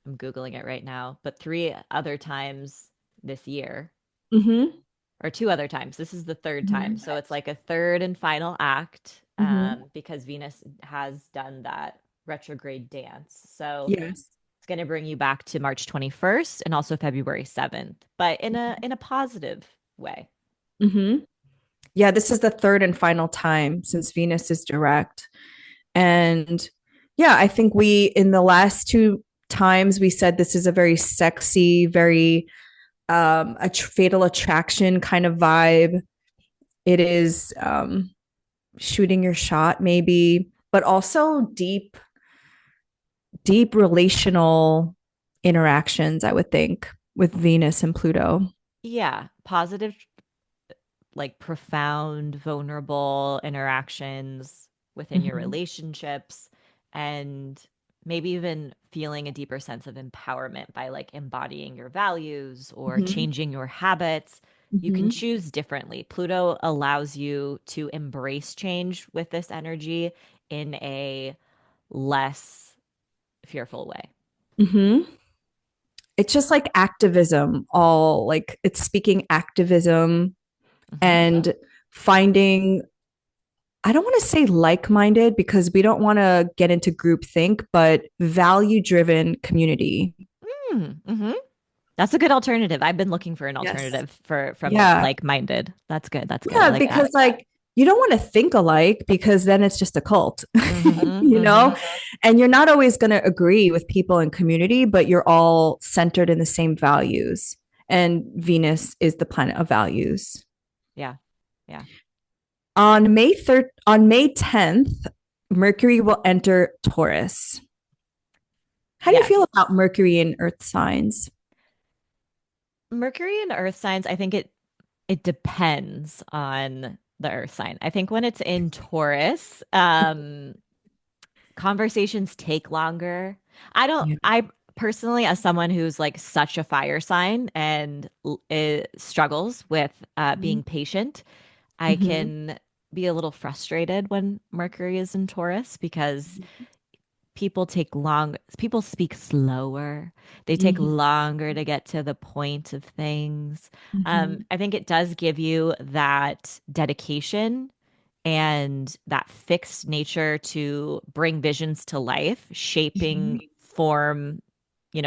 [SPEAKER 1] I'm Googling it right now, but three other times this year,
[SPEAKER 2] Mm-hmm.
[SPEAKER 1] or two other times. This is the third time.
[SPEAKER 2] Mm-hmm.
[SPEAKER 1] So it's like a third and final act,
[SPEAKER 2] Mm-hmm.
[SPEAKER 1] because Venus has done that retrograde dance. So
[SPEAKER 2] Yes.
[SPEAKER 1] it's going to bring you back to March 21st and also February 7th, but in a positive way.
[SPEAKER 2] Mm-hmm. Yeah, this is the third and final time since Venus is direct. And yeah, I think we, in the last two times, we said this is a very sexy, very fatal attraction kind of vibe. It is shooting your shot, maybe, but also deep relational interactions, I would think, with Venus and Pluto.
[SPEAKER 1] Yeah, positive, like profound, vulnerable interactions within your
[SPEAKER 2] Mm-hmm.
[SPEAKER 1] relationships, and maybe even feeling a deeper sense of empowerment by like embodying your values or
[SPEAKER 2] Mm-hmm.
[SPEAKER 1] changing your habits. You can
[SPEAKER 2] Mm-hmm.
[SPEAKER 1] choose differently. Pluto allows you to embrace change with this energy in a less fearful way.
[SPEAKER 2] Mm-hmm. It's just like activism, all like it's speaking activism
[SPEAKER 1] Hmm.
[SPEAKER 2] and finding, I don't want to say like minded because we don't want to get into groupthink, but value driven community.
[SPEAKER 1] Mm-hmm. That's a good alternative. I've been looking for an
[SPEAKER 2] Yes.
[SPEAKER 1] alternative for from
[SPEAKER 2] Yeah.
[SPEAKER 1] like-minded. That's good. That's good. I
[SPEAKER 2] Yeah.
[SPEAKER 1] like that.
[SPEAKER 2] Because like you don't want to think alike because then it's just a cult,
[SPEAKER 1] Hmm.
[SPEAKER 2] you
[SPEAKER 1] Hmm.
[SPEAKER 2] know? And you're not always going to agree with people in community, but you're all centered in the same values. And Venus is the planet of values.
[SPEAKER 1] Yeah. Yeah.
[SPEAKER 2] On May 10th, Mercury will enter Taurus. How do you feel
[SPEAKER 1] Yes.
[SPEAKER 2] about Mercury in earth signs?
[SPEAKER 1] Mercury and Earth signs, I think it depends on the Earth sign. I think when it's in Taurus, conversations take longer.
[SPEAKER 2] Yeah.
[SPEAKER 1] I personally, as someone who's like such a fire sign and struggles with being patient, I
[SPEAKER 2] Mm-hmm.
[SPEAKER 1] can be a little frustrated when Mercury is in Taurus because people speak slower, they take
[SPEAKER 2] Mm-hmm.
[SPEAKER 1] longer to get to the point of things.
[SPEAKER 2] Mm-hmm.
[SPEAKER 1] I think it does give you that dedication and that fixed nature to bring visions to life, shaping form,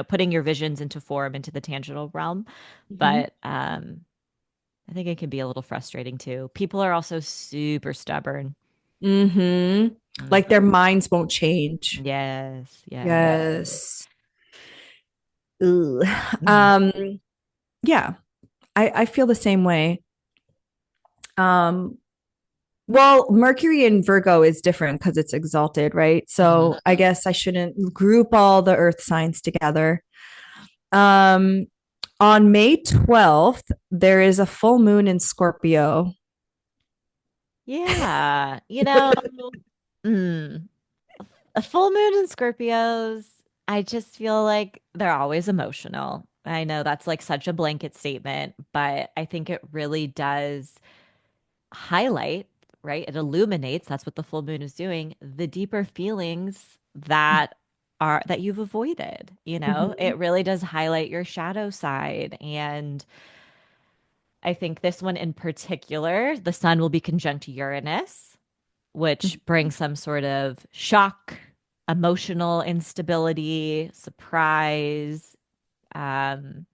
[SPEAKER 1] putting your visions into form into the tangible realm.
[SPEAKER 2] Mm-hmm.
[SPEAKER 1] But I think it can be a little frustrating too. People are also super stubborn.
[SPEAKER 2] Mm-hmm. Like their
[SPEAKER 1] Mhm.
[SPEAKER 2] minds won't change.
[SPEAKER 1] Yes, yes.
[SPEAKER 2] Yes. Ugh.
[SPEAKER 1] Mhm.
[SPEAKER 2] Um, yeah, I feel the same way. Um, well, Mercury in Virgo is different because it's exalted, right?
[SPEAKER 1] Mhm.
[SPEAKER 2] So I guess I shouldn't group all the earth signs together. Um, on May 12th, there is a full moon in Scorpio.
[SPEAKER 1] Yeah, mm, a full moon in Scorpios, I just feel like they're always emotional. I know that's like such a blanket statement, but I think it really does highlight, right? It illuminates, that's what the full moon is doing, the deeper feelings that you've avoided,
[SPEAKER 2] Mhm.
[SPEAKER 1] It really does highlight your shadow side. And I think this one in particular, the sun will be conjunct Uranus, which brings some sort of shock, emotional instability, surprise. Um,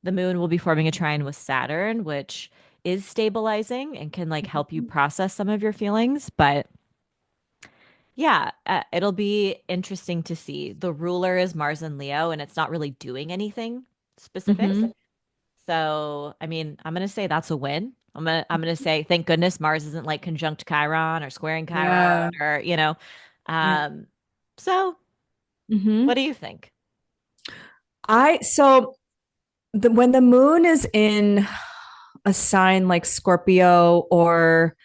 [SPEAKER 1] the moon will be forming a trine with Saturn, which is stabilizing and can like help you process some of your feelings. But yeah, it'll be interesting to see. The ruler is Mars and Leo, and it's not really doing anything specific.
[SPEAKER 2] Mhm.
[SPEAKER 1] So, I mean, I'm gonna say that's a win. I'm gonna say thank goodness Mars isn't like conjunct Chiron or squaring Chiron
[SPEAKER 2] Yeah.
[SPEAKER 1] or
[SPEAKER 2] Yeah.
[SPEAKER 1] Um, so what
[SPEAKER 2] Mhm.
[SPEAKER 1] do you think?
[SPEAKER 2] So when the moon is in a sign like Scorpio or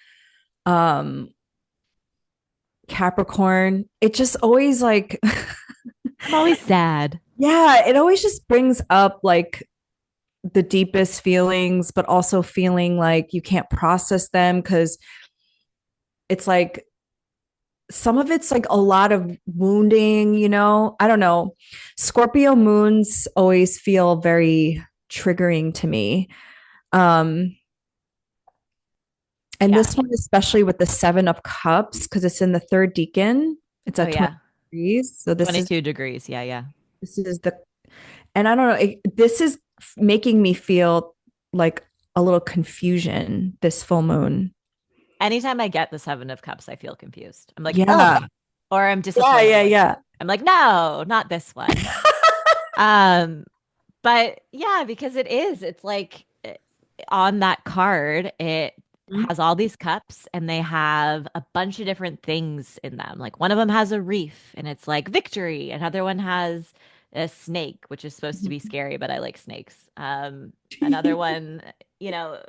[SPEAKER 2] Capricorn. It just always like,
[SPEAKER 1] I'm always sad.
[SPEAKER 2] yeah, it always just brings up like the deepest feelings, but also feeling like you can't process them because it's like some of it's like a lot of wounding, you know? I don't know. Scorpio moons always feel very triggering to me. Um, and
[SPEAKER 1] Yeah.
[SPEAKER 2] this one, especially with the Seven of Cups, because it's in the third decan, it's
[SPEAKER 1] Oh
[SPEAKER 2] at 20
[SPEAKER 1] yeah.
[SPEAKER 2] degrees. So
[SPEAKER 1] 22 degrees. Yeah, yeah.
[SPEAKER 2] this is the, and I don't know, this is making me feel like a little confusion this full moon.
[SPEAKER 1] Anytime I get the Seven of Cups, I feel confused. I'm like,
[SPEAKER 2] Yeah.
[SPEAKER 1] ugh, or I'm
[SPEAKER 2] Yeah,
[SPEAKER 1] disappointed.
[SPEAKER 2] yeah, yeah.
[SPEAKER 1] I'm like, no, not this one. Um, but yeah, because it is. It's like on that card, it has all these cups and they have a bunch of different things in them. Like one of them has a reef and it's like victory. Another one has a snake, which is supposed to be scary, but I like snakes. Another one, you know,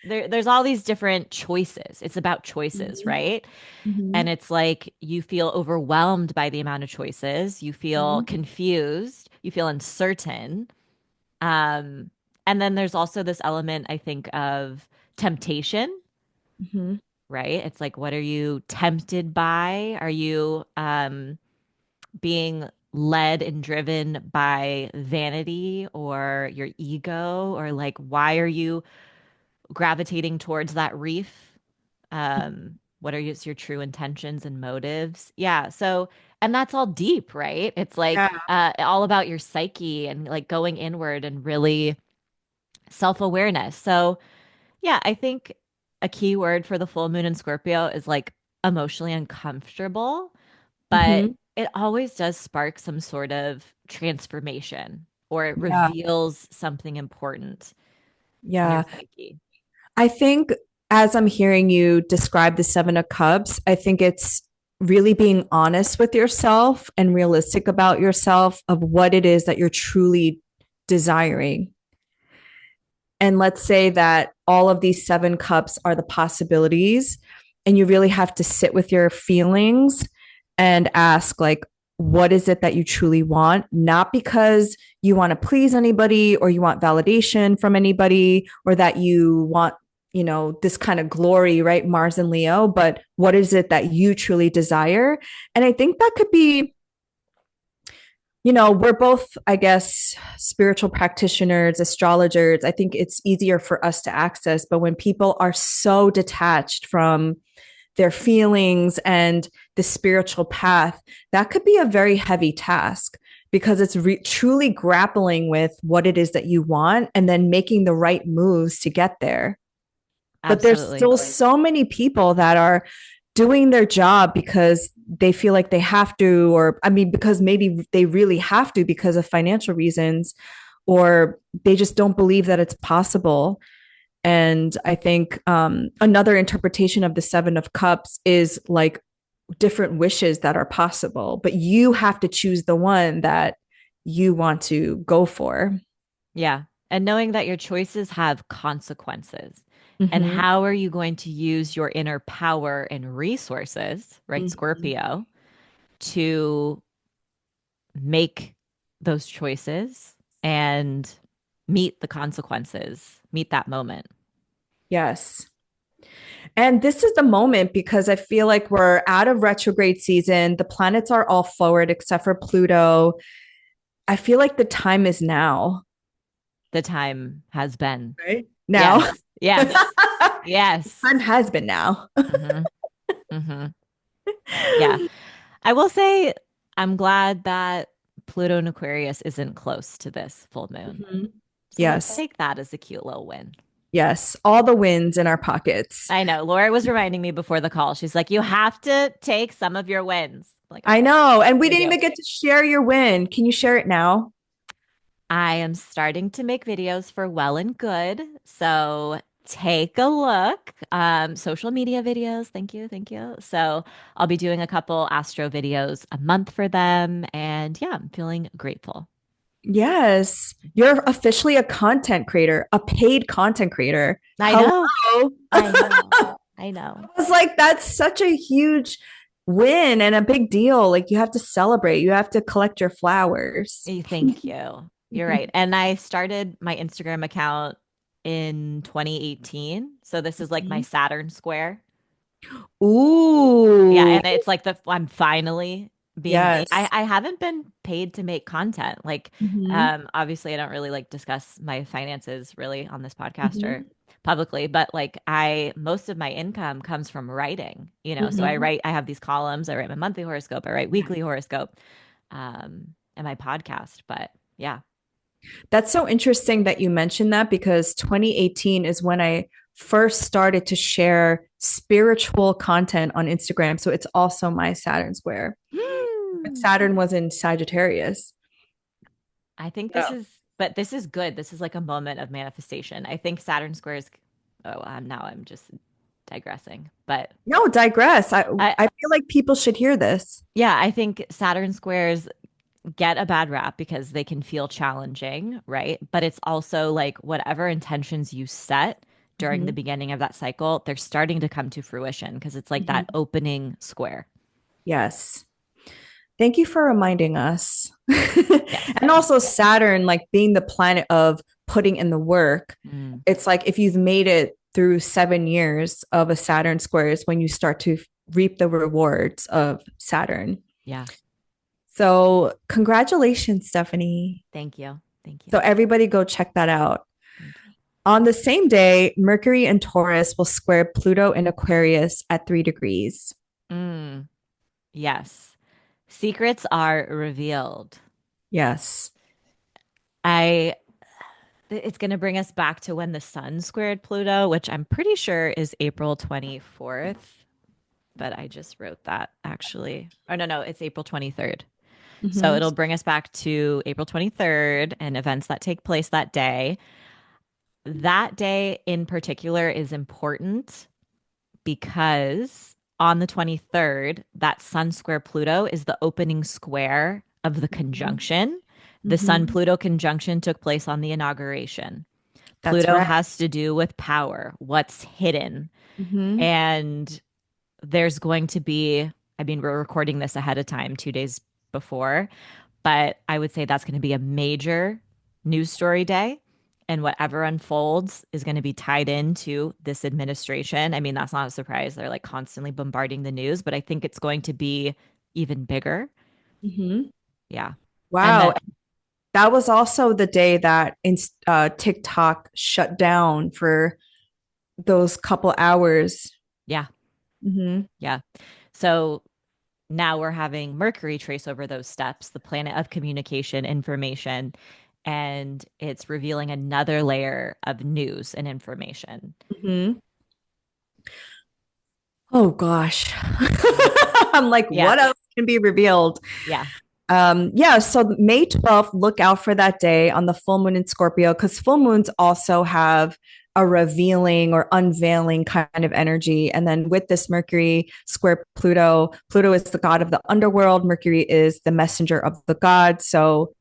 [SPEAKER 1] there's all these different choices. It's about choices,
[SPEAKER 2] Mhm.
[SPEAKER 1] right? And
[SPEAKER 2] Mhm.
[SPEAKER 1] it's like you feel overwhelmed by the amount of choices. You feel
[SPEAKER 2] Mhm.
[SPEAKER 1] confused. You feel uncertain. Um, and then there's also this element, I think, of temptation,
[SPEAKER 2] Mhm.
[SPEAKER 1] right? It's like, what are you tempted by? Are you being led and driven by vanity or your ego? Or like, why are you gravitating towards that reef? What are your true intentions and motives? Yeah. So, and that's all deep, right? It's
[SPEAKER 2] Yeah.
[SPEAKER 1] like all about your psyche and like going inward and really self-awareness. So, yeah, I think a key word for the full moon in Scorpio is like emotionally uncomfortable, but
[SPEAKER 2] Mhm.
[SPEAKER 1] it always does spark some sort of transformation or it
[SPEAKER 2] Yeah.
[SPEAKER 1] reveals something important in your
[SPEAKER 2] Yeah.
[SPEAKER 1] psyche.
[SPEAKER 2] I think as I'm hearing you describe the Seven of Cups, I think it's really being honest with yourself and realistic about yourself of what it is that you're truly desiring. And let's say that all of these seven cups are the possibilities, and you really have to sit with your feelings and ask, like, what is it that you truly want? Not because you want to please anybody or you want validation from anybody or that you want, you know, this kind of glory, right? Mars and Leo, but what is it that you truly desire? And I think that could be, you know, we're both, I guess, spiritual practitioners, astrologers. I think it's easier for us to access. But when people are so detached from their feelings and the spiritual path, that could be a very heavy task because it's truly grappling with what it is that you want and then making the right moves to get there. But there's
[SPEAKER 1] Absolutely.
[SPEAKER 2] still so many people that are doing their job because they feel like they have to, or I mean, because maybe they really have to because of financial reasons, or they just don't believe that it's possible. And I think another interpretation of the Seven of Cups is like different wishes that are possible, but you have to choose the one that you want to go for.
[SPEAKER 1] Yeah. And knowing that your choices have consequences. And
[SPEAKER 2] Mm-hmm.
[SPEAKER 1] how are you going to use your inner power and resources, right,
[SPEAKER 2] Mm-hmm.
[SPEAKER 1] Scorpio, to make those choices and meet the consequences, meet that moment?
[SPEAKER 2] Yes. And this is the moment because I feel like we're out of retrograde season. The planets are all forward except for Pluto. I feel like the time is now.
[SPEAKER 1] The time has been.
[SPEAKER 2] Right? Now.
[SPEAKER 1] Yes. Yes. Yes.
[SPEAKER 2] Time has been now.
[SPEAKER 1] Hmm. Hmm. Yeah. I will say I'm glad that Pluto and Aquarius isn't close to this full moon.
[SPEAKER 2] Mhm.
[SPEAKER 1] So let's
[SPEAKER 2] Yes.
[SPEAKER 1] take that as a cute little win.
[SPEAKER 2] Yes. All the wins in our pockets.
[SPEAKER 1] I know. Laura was reminding me before the call. She's like, you have to take some of your wins. I'm like,
[SPEAKER 2] I
[SPEAKER 1] okay,
[SPEAKER 2] know. And we
[SPEAKER 1] gonna
[SPEAKER 2] didn't
[SPEAKER 1] do.
[SPEAKER 2] even get to share your win. Can you share it now?
[SPEAKER 1] I am starting to make videos for Well and Good. So take a look. Social media videos. Thank you. Thank you. So I'll be doing a couple astro videos a month for them. And yeah, I'm feeling grateful.
[SPEAKER 2] Yes. You're officially a content creator, a paid content creator.
[SPEAKER 1] I
[SPEAKER 2] Hello.
[SPEAKER 1] know. I know. I know.
[SPEAKER 2] I was like, that's such a huge win and a big deal. Like you have to celebrate. You have to collect your flowers.
[SPEAKER 1] Thank you. You're right. And I started my Instagram account in 2018. So this is like my Saturn square. Yeah,
[SPEAKER 2] Ooh,
[SPEAKER 1] and it's like I'm finally being
[SPEAKER 2] yes.
[SPEAKER 1] I haven't been paid to make content. Like
[SPEAKER 2] Hmm.
[SPEAKER 1] obviously I don't really like discuss my finances really on this podcast or
[SPEAKER 2] Hmm.
[SPEAKER 1] publicly, but like I most of my income comes from writing, you know. So
[SPEAKER 2] Hmm.
[SPEAKER 1] I have these columns, I write my monthly horoscope, I write weekly horoscope, and my podcast. But yeah.
[SPEAKER 2] That's so interesting that you mentioned that because 2018 is when I first started to share spiritual content on Instagram. So it's also my Saturn square. But
[SPEAKER 1] Hmm.
[SPEAKER 2] Saturn was in Sagittarius.
[SPEAKER 1] I think
[SPEAKER 2] Yeah.
[SPEAKER 1] but this is good. This is like a moment of manifestation. I think Saturn squares, oh, now I'm just digressing. But
[SPEAKER 2] No, digress.
[SPEAKER 1] I,
[SPEAKER 2] I feel like people should hear this.
[SPEAKER 1] yeah, I think Saturn squares get a bad rap because they can feel challenging, right? But it's also like whatever intentions you set during the
[SPEAKER 2] Hmm.
[SPEAKER 1] beginning of that cycle, they're starting to come to fruition because it's like that
[SPEAKER 2] Hmm.
[SPEAKER 1] opening square.
[SPEAKER 2] Yes. Thank you for reminding us.
[SPEAKER 1] Yes.
[SPEAKER 2] And also Saturn, like being the planet of putting in the work.
[SPEAKER 1] Mm,
[SPEAKER 2] It's like if you've made it through 7 years of a Saturn square is when you start to reap the rewards of Saturn.
[SPEAKER 1] yeah.
[SPEAKER 2] So congratulations, Stephanie.
[SPEAKER 1] Thank you. Thank you.
[SPEAKER 2] So everybody go check that out.
[SPEAKER 1] Thank you.
[SPEAKER 2] On the same day, Mercury in Taurus will square Pluto in Aquarius at 3 degrees.
[SPEAKER 1] Mm, yes. Secrets are revealed.
[SPEAKER 2] Yes.
[SPEAKER 1] I it's going to bring us back to when the sun squared Pluto, which I'm pretty sure is April 24th, but I just wrote that actually. Oh no, it's April 23rd. So
[SPEAKER 2] Mhm.
[SPEAKER 1] it'll bring us back to April 23rd and events that take place that day. That day in particular is important because on the 23rd, that Sun square Pluto is the opening square of the
[SPEAKER 2] Mhm.
[SPEAKER 1] conjunction. The Sun
[SPEAKER 2] Mhm.
[SPEAKER 1] Pluto conjunction took place on the inauguration.
[SPEAKER 2] That's
[SPEAKER 1] Pluto
[SPEAKER 2] right.
[SPEAKER 1] has to do with power, what's hidden.
[SPEAKER 2] Mhm.
[SPEAKER 1] And there's going to be, I mean, we're recording this ahead of time, 2 days before, but I would say that's going to be a major news story day. And whatever unfolds is going to be tied into this administration. I mean, that's not a surprise. They're like constantly bombarding the news, but I think it's going to be even bigger.
[SPEAKER 2] Mhm.
[SPEAKER 1] Yeah. And
[SPEAKER 2] Wow.
[SPEAKER 1] then,
[SPEAKER 2] That was also the day that TikTok shut down for those couple hours.
[SPEAKER 1] yeah,
[SPEAKER 2] Mhm.
[SPEAKER 1] yeah. So now we're having Mercury trace over those steps, the planet of communication, information, and it's revealing another layer of news and information.
[SPEAKER 2] Mhm. Oh gosh. I'm like,
[SPEAKER 1] Yeah,
[SPEAKER 2] what else can be revealed?
[SPEAKER 1] yeah,
[SPEAKER 2] Yeah, so May 12th, look out for that day on the full moon in Scorpio because full moons also have a revealing or unveiling kind of energy. And then with this Mercury square Pluto, Pluto is the god of the underworld, Mercury is the messenger of the gods. So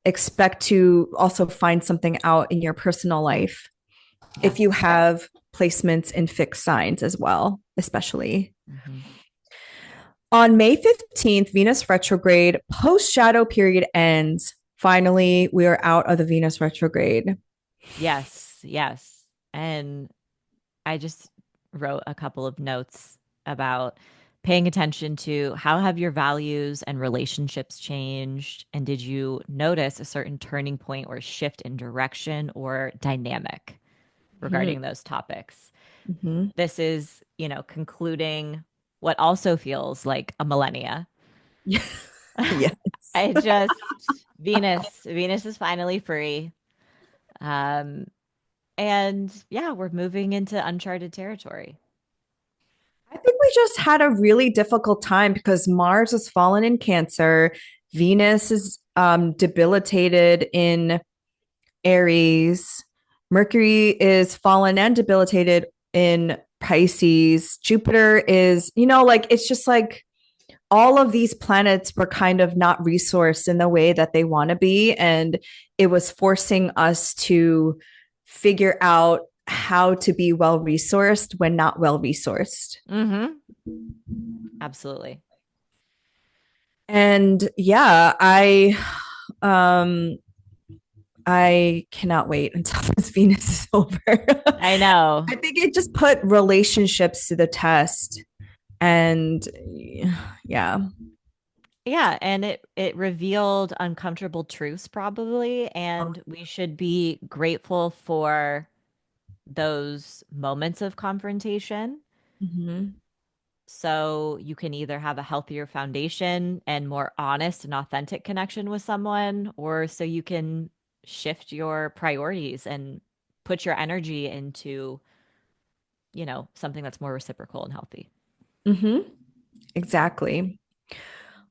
[SPEAKER 2] expect to also find something out in your personal life
[SPEAKER 1] yeah.
[SPEAKER 2] if you have placements in fixed signs as well, especially.
[SPEAKER 1] Hmm.
[SPEAKER 2] On May 15th, Venus retrograde, post shadow period ends. Finally, we are out of the Venus retrograde.
[SPEAKER 1] Yes, yes. And I just wrote a couple of notes about paying attention to how have your values and relationships changed, and did you notice a certain turning point or shift in direction or dynamic
[SPEAKER 2] Mm-hmm.
[SPEAKER 1] regarding those topics.
[SPEAKER 2] Mm-hmm.
[SPEAKER 1] This is, concluding what also feels like a millennia.
[SPEAKER 2] Yes.
[SPEAKER 1] I just Venus is finally free. Um and yeah, we're moving into uncharted territory.
[SPEAKER 2] I think we just had a really difficult time because Mars has fallen in Cancer. Venus is debilitated in Aries. Mercury is fallen and debilitated in Pisces. Jupiter is, like it's just like all of these planets were kind of not resourced in the way that they want to be. And it was forcing us to figure out how to be well resourced when not well resourced.
[SPEAKER 1] Mm-hmm. Absolutely.
[SPEAKER 2] And yeah, um I cannot wait until this Venus is over.
[SPEAKER 1] I know.
[SPEAKER 2] I think it just put relationships to the test. And yeah.
[SPEAKER 1] Yeah, and it revealed uncomfortable truths probably, and we should be grateful for those moments of confrontation.
[SPEAKER 2] Mhm.
[SPEAKER 1] So you can either have a healthier foundation and more honest and authentic connection with someone, or so you can shift your priorities and put your energy into, something that's more reciprocal and healthy.
[SPEAKER 2] Mhm. Exactly.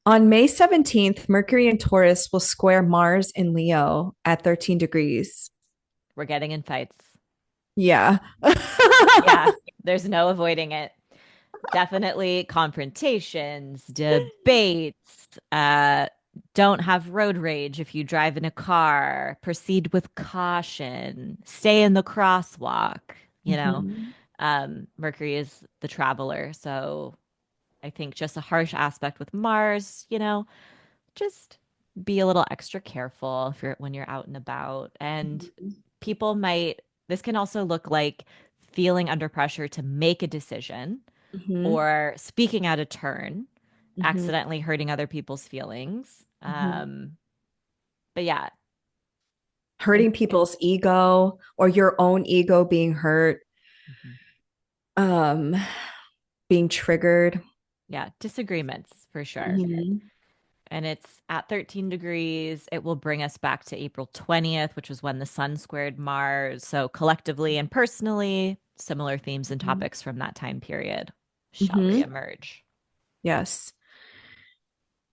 [SPEAKER 2] On May 17th, Mercury in Taurus will square Mars in Leo at 13 degrees.
[SPEAKER 1] We're getting in fights.
[SPEAKER 2] Yeah.
[SPEAKER 1] Yeah, there's no avoiding it. Definitely confrontations, debates, don't have road rage if you drive in a car, proceed with caution, stay in the crosswalk, you know.
[SPEAKER 2] Mhm.
[SPEAKER 1] Mercury is the traveler, so I think just a harsh aspect with Mars, just be a little extra careful if you're when you're out and about. And people might, this can also look like feeling under pressure to make a decision
[SPEAKER 2] Mhm.
[SPEAKER 1] or speaking out of turn,
[SPEAKER 2] Mhm.
[SPEAKER 1] accidentally hurting other people's feelings.
[SPEAKER 2] Mhm.
[SPEAKER 1] But yeah, and
[SPEAKER 2] Hurting people's ego or your own ego being hurt,
[SPEAKER 1] mhm.
[SPEAKER 2] um, being triggered.
[SPEAKER 1] Yeah, disagreements for sure.
[SPEAKER 2] Mhm.
[SPEAKER 1] And it's at 13 degrees. It will bring us back to April 20th, which was when the sun squared Mars. So, collectively and personally, similar themes and topics from that time period shall
[SPEAKER 2] Mhm.
[SPEAKER 1] reemerge.
[SPEAKER 2] Yes.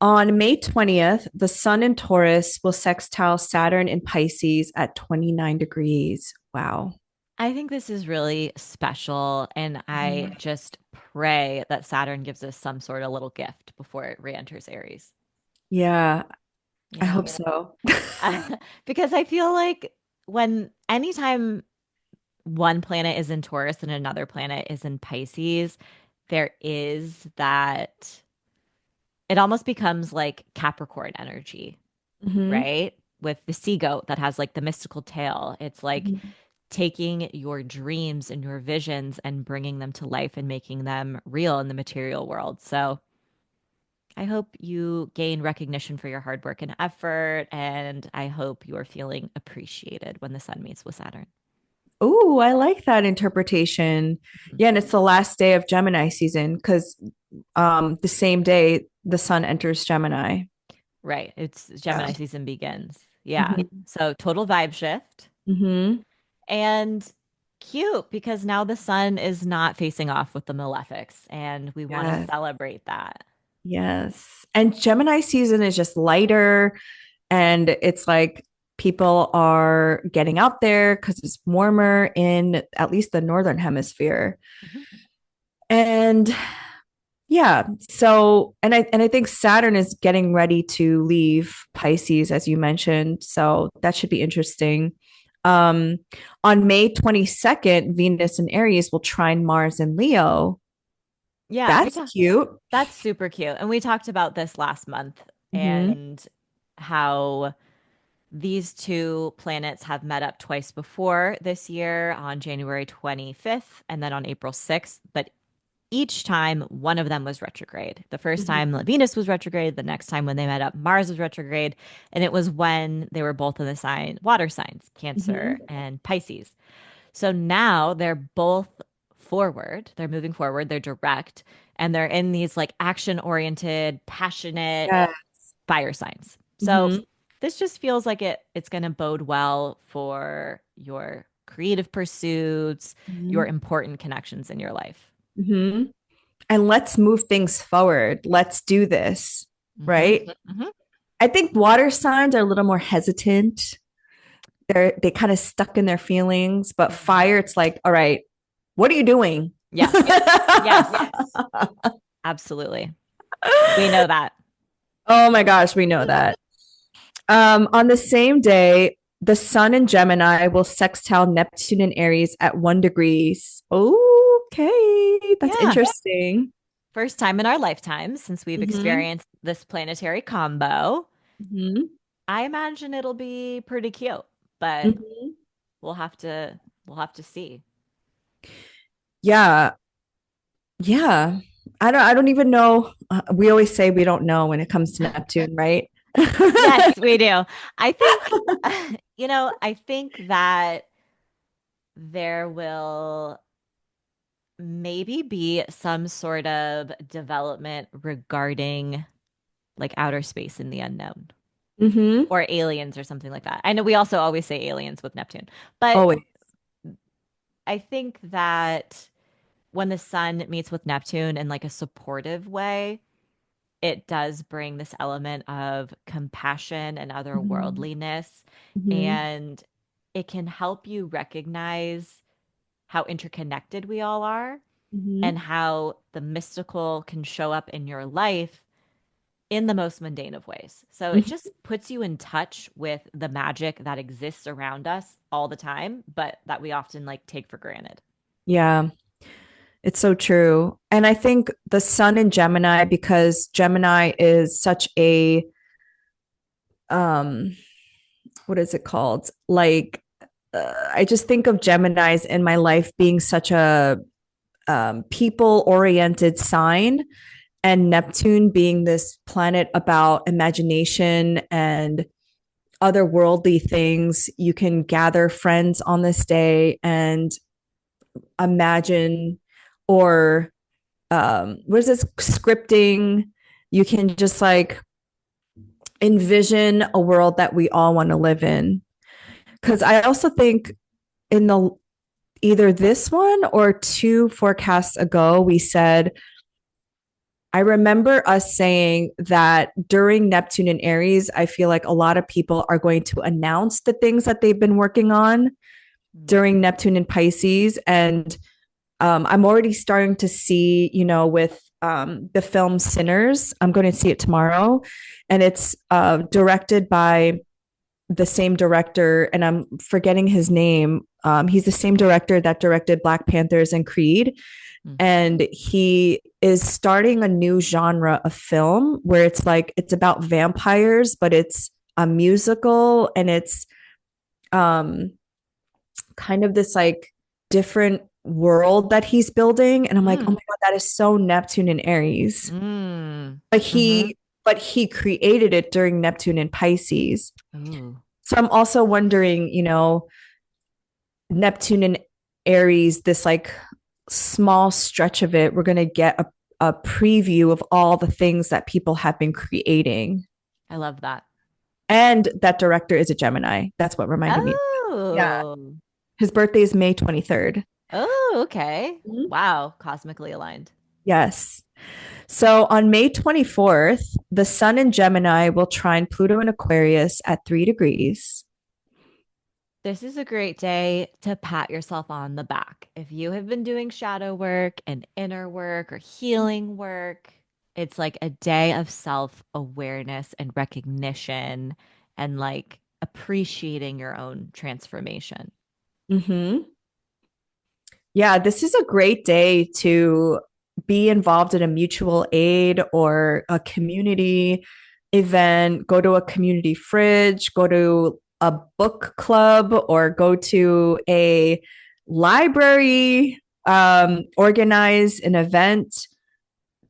[SPEAKER 2] On May 20th, the sun in Taurus will sextile Saturn in Pisces at 29 degrees. Wow.
[SPEAKER 1] I think this is really special, and I
[SPEAKER 2] Mhm.
[SPEAKER 1] just pray that Saturn gives us some sort of little gift before it re-enters Aries,
[SPEAKER 2] Yeah,
[SPEAKER 1] you
[SPEAKER 2] I hope
[SPEAKER 1] know?
[SPEAKER 2] so.
[SPEAKER 1] Because I feel like when anytime one planet is in Taurus and another planet is in Pisces, there is that it almost becomes like Capricorn energy,
[SPEAKER 2] Mhm.
[SPEAKER 1] right? With the sea goat that has like the mystical tail. It's like
[SPEAKER 2] Mhm.
[SPEAKER 1] taking your dreams and your visions and bringing them to life and making them real in the material world. So I hope you gain recognition for your hard work and effort. And I hope you are feeling appreciated when the sun meets with Saturn.
[SPEAKER 2] Oh, I like that interpretation.
[SPEAKER 1] Mhm.
[SPEAKER 2] Yeah, and it's the last day of Gemini season because the same day the sun enters Gemini.
[SPEAKER 1] Right. It's
[SPEAKER 2] Yeah.
[SPEAKER 1] Gemini season begins. Yeah.
[SPEAKER 2] Mhm.
[SPEAKER 1] So total vibe shift
[SPEAKER 2] Mhm.
[SPEAKER 1] and cute because now the sun is not facing off with the malefics and we want to
[SPEAKER 2] Yeah.
[SPEAKER 1] celebrate that.
[SPEAKER 2] Yes. And Gemini season is just lighter and it's like people are getting out there because it's warmer in at least the northern hemisphere.
[SPEAKER 1] Mhm.
[SPEAKER 2] And yeah, so and I think Saturn is getting ready to leave Pisces as you mentioned, so that should be interesting. Um on May 22nd, Venus and Aries will trine Mars and Leo.
[SPEAKER 1] Yeah,
[SPEAKER 2] That's cute.
[SPEAKER 1] that's super cute. And we talked about this last month
[SPEAKER 2] Mhm.
[SPEAKER 1] and how these two planets have met up twice before this year on January 25th and then on April 6th. But each time one of them was retrograde. The first
[SPEAKER 2] Mhm.
[SPEAKER 1] time Venus was retrograde, the next time when they met up, Mars was retrograde. And it was when they were both in the water signs, Cancer
[SPEAKER 2] Mhm.
[SPEAKER 1] and Pisces. So now they're both forward, they're moving forward, they're direct, and they're in these like action oriented, passionate
[SPEAKER 2] Yeah.
[SPEAKER 1] fire signs. So
[SPEAKER 2] Mhm.
[SPEAKER 1] this just feels like it's going to bode well for your creative pursuits, your
[SPEAKER 2] Mhm.
[SPEAKER 1] important connections in your life.
[SPEAKER 2] Mhm. And let's move things forward. Let's do this,
[SPEAKER 1] Hmm.
[SPEAKER 2] right?
[SPEAKER 1] Hmm.
[SPEAKER 2] I think water signs are a little more hesitant. They kind of stuck in their feelings, but
[SPEAKER 1] Hmm.
[SPEAKER 2] fire, it's like, all right, what are you doing?
[SPEAKER 1] Yes. Yes. Absolutely. We know that.
[SPEAKER 2] Oh my gosh, we know that. On the same day, the sun in Gemini will sextile Neptune in Aries at 1 degrees. Okay, that's
[SPEAKER 1] Yeah.
[SPEAKER 2] interesting.
[SPEAKER 1] first time in our lifetimes since we've
[SPEAKER 2] Hmm.
[SPEAKER 1] experienced this planetary combo.
[SPEAKER 2] Hmm.
[SPEAKER 1] I imagine it'll be pretty cute, but
[SPEAKER 2] Hmm.
[SPEAKER 1] we'll have to we'll have to see.
[SPEAKER 2] Yeah. Yeah. I don't even know. We always say we don't know when it comes to Neptune, right?
[SPEAKER 1] Yes, we do. I think I think that there will maybe be some sort of development regarding like outer space and the unknown
[SPEAKER 2] Hmm.
[SPEAKER 1] or aliens or something like that. I know we also always say aliens with Neptune, but
[SPEAKER 2] Always.
[SPEAKER 1] I think that when the sun meets with Neptune in like a supportive way, it does bring this element of compassion and
[SPEAKER 2] Hmm.
[SPEAKER 1] otherworldliness.
[SPEAKER 2] Hmm.
[SPEAKER 1] And it can help you recognize how interconnected we all are and
[SPEAKER 2] Hmm.
[SPEAKER 1] how the mystical can show up in your life in the most mundane of ways. So it
[SPEAKER 2] Hmm.
[SPEAKER 1] just puts you in touch with the magic that exists around us all the time, but that we often like take for granted.
[SPEAKER 2] Yeah, it's so true. And I think the sun in Gemini, because Gemini is such a um what is it called? Like I just think of Geminis in my life being such a people oriented sign, and Neptune being this planet about imagination and otherworldly things. You can gather friends on this day and imagine, or what is this, scripting. You can just like envision a world that we all want to live in. Because I also think in the either this one or two forecasts ago, we said, I remember us saying that during Neptune and Aries, I feel like a lot of people are going to announce the things that they've been working on
[SPEAKER 1] Mm.
[SPEAKER 2] during Neptune and Pisces. And I'm already starting to see, with the film Sinners, I'm going to see it tomorrow. And it's directed by the same director, and I'm forgetting his name. He's the same director that directed Black Panthers and Creed.
[SPEAKER 1] Mm.
[SPEAKER 2] And he is starting a new genre of film where it's about vampires, but it's a musical, and it's um kind of this like different world that he's building. And I'm like, oh
[SPEAKER 1] Mm.
[SPEAKER 2] my God, that is so Neptune and Aries.
[SPEAKER 1] Mm.
[SPEAKER 2] But
[SPEAKER 1] Mm-hmm.
[SPEAKER 2] he created it during Neptune and Pisces.
[SPEAKER 1] Ooh.
[SPEAKER 2] So I'm also wondering, Neptune and Aries, this like small stretch of it, we're going to get a preview of all the things that people have been creating.
[SPEAKER 1] I love that.
[SPEAKER 2] And that director is a Gemini. That's what reminded me. Yeah.
[SPEAKER 1] Oh.
[SPEAKER 2] His birthday is May 23rd.
[SPEAKER 1] Oh, okay.
[SPEAKER 2] Mhm.
[SPEAKER 1] Wow, cosmically aligned.
[SPEAKER 2] Yes. So on May 24th, the sun in Gemini will trine Pluto in Aquarius at 3 degrees.
[SPEAKER 1] This is a great day to pat yourself on the back. If you have been doing shadow work and inner work or healing work, it's like a day of self-awareness and recognition and like appreciating your own transformation.
[SPEAKER 2] Mm-hmm. Yeah, this is a great day to be involved in a mutual aid or a community event, go to a community fridge, go to a book club, or go to a library, organize an event,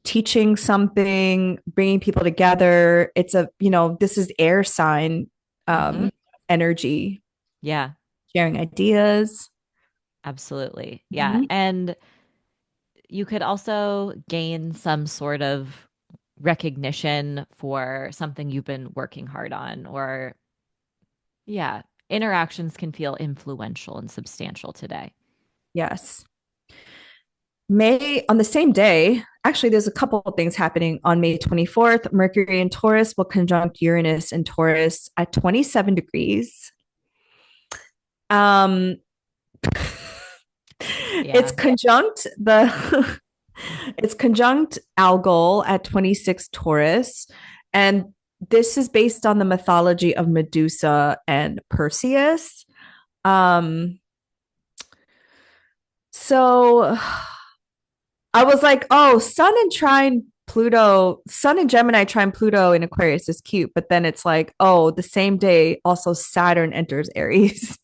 [SPEAKER 2] teaching something, bringing people together. This is air sign
[SPEAKER 1] Hmm.
[SPEAKER 2] um, energy,
[SPEAKER 1] Yeah,
[SPEAKER 2] sharing ideas.
[SPEAKER 1] absolutely. Yeah.
[SPEAKER 2] Mhm.
[SPEAKER 1] And you could also gain some sort of recognition for something you've been working hard on, or yeah, interactions can feel influential and substantial today.
[SPEAKER 2] Yes. May on the same day, actually, there's a couple of things happening on May 24th. Mercury in Taurus will conjunct Uranus in Taurus at 27 degrees. Um, it's
[SPEAKER 1] Yeah.
[SPEAKER 2] conjunct the it's conjunct Algol at 26 Taurus. And this is based on the mythology of Medusa and Perseus. Um, so I was like, oh, Sun and Gemini trine Pluto in Aquarius is cute, but then it's like, oh, the same day also Saturn enters Aries.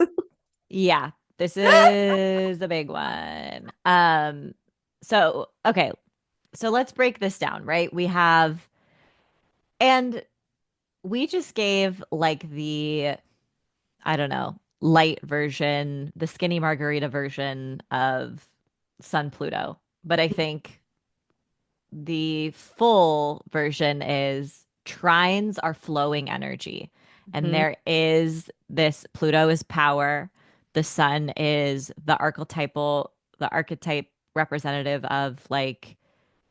[SPEAKER 1] Yeah, this is a big one. So okay, so let's break this down, right? And we just gave like the, I don't know, light version, the skinny margarita version of Sun Pluto. But I think the full version is trines are flowing energy. And
[SPEAKER 2] Mhm.
[SPEAKER 1] there is this Pluto is power. The sun is the archetype representative of like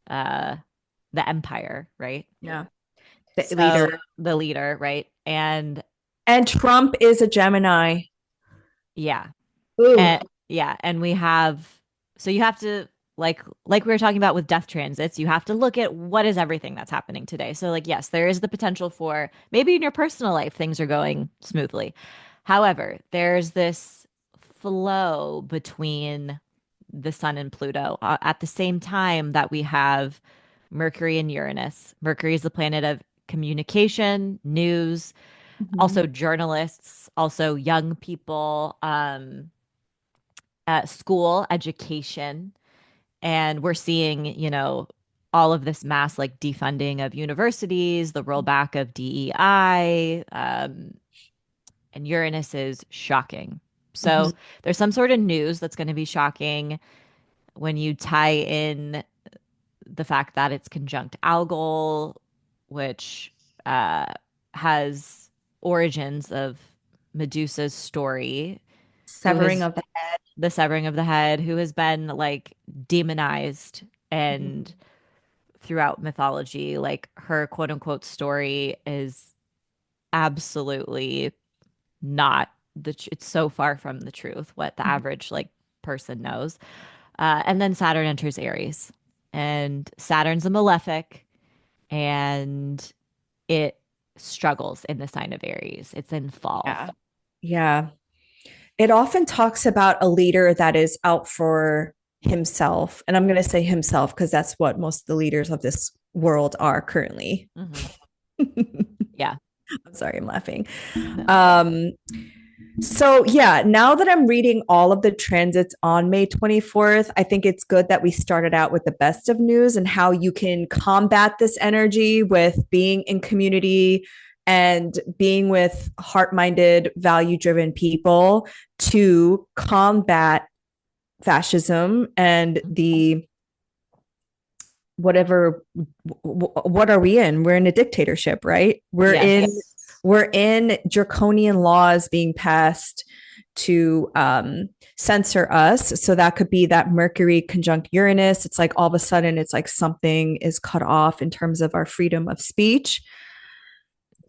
[SPEAKER 1] uh the empire, right?
[SPEAKER 2] Yeah. The
[SPEAKER 1] So
[SPEAKER 2] leader.
[SPEAKER 1] the leader, right? And
[SPEAKER 2] And Trump is a Gemini.
[SPEAKER 1] yeah.
[SPEAKER 2] Ooh.
[SPEAKER 1] And yeah, and we have so you have to like we were talking about with death transits, you have to look at what is everything that's happening today. So like yes, there is the potential for maybe in your personal life things are going smoothly. However, there's this flow between the sun and Pluto at the same time that we have Mercury and Uranus. Mercury is the planet of communication, news,
[SPEAKER 2] Mhm.
[SPEAKER 1] also journalists, also young people, school education, and we're seeing, all of this mass like defunding of universities, the rollback of DEI, and Uranus is shocking.
[SPEAKER 2] Mhm.
[SPEAKER 1] So there's some sort of news that's going to be shocking when you tie in the fact that it's conjunct algol, which uh, has origins of Medusa's story, who
[SPEAKER 2] Severing
[SPEAKER 1] has
[SPEAKER 2] of the head.
[SPEAKER 1] the severing of the head, who has been like demonized and throughout mythology, like her quote unquote story is absolutely not it's so far from the truth, what the
[SPEAKER 2] Mhm.
[SPEAKER 1] average like person knows. And then Saturn enters Aries, and Saturn's a malefic, and it struggles in the sign of Aries. It's in fall.
[SPEAKER 2] Yeah. Yeah. It often talks about a leader that is out for himself. And I'm going to say himself because that's what most of the leaders of this world are currently.
[SPEAKER 1] Hmm.
[SPEAKER 2] I'm
[SPEAKER 1] Yeah.
[SPEAKER 2] sorry, I'm laughing.
[SPEAKER 1] No.
[SPEAKER 2] Um, so, yeah, now that I'm reading all of the transits on May 24th, I think it's good that we started out with the best of news and how you can combat this energy with being in community and being with heart minded, value driven people to combat fascism and the whatever. What are we in? We're in a dictatorship, right?
[SPEAKER 1] Yes.
[SPEAKER 2] We're in draconian laws being passed to censor us. So that could be that Mercury conjunct Uranus. It's like all of a sudden it's like something is cut off in terms of our freedom of speech.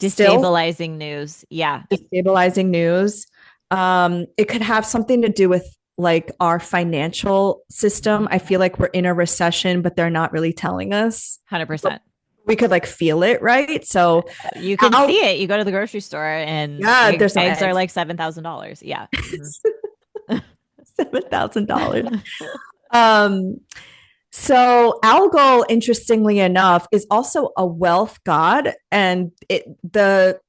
[SPEAKER 2] Still
[SPEAKER 1] Destabilizing news. Yeah.
[SPEAKER 2] destabilizing news. It could have something to do with like our financial system. I feel like we're in a recession, but they're not really telling us.
[SPEAKER 1] 100%.
[SPEAKER 2] We could like feel it, right? So
[SPEAKER 1] You can
[SPEAKER 2] I'll
[SPEAKER 1] see it. You go to the grocery store and
[SPEAKER 2] yeah, there's no
[SPEAKER 1] eggs are
[SPEAKER 2] eggs.
[SPEAKER 1] like $7,000. Yeah. Mhm.
[SPEAKER 2] $7,000. Um, so Algol, interestingly enough, is also a wealth god, and the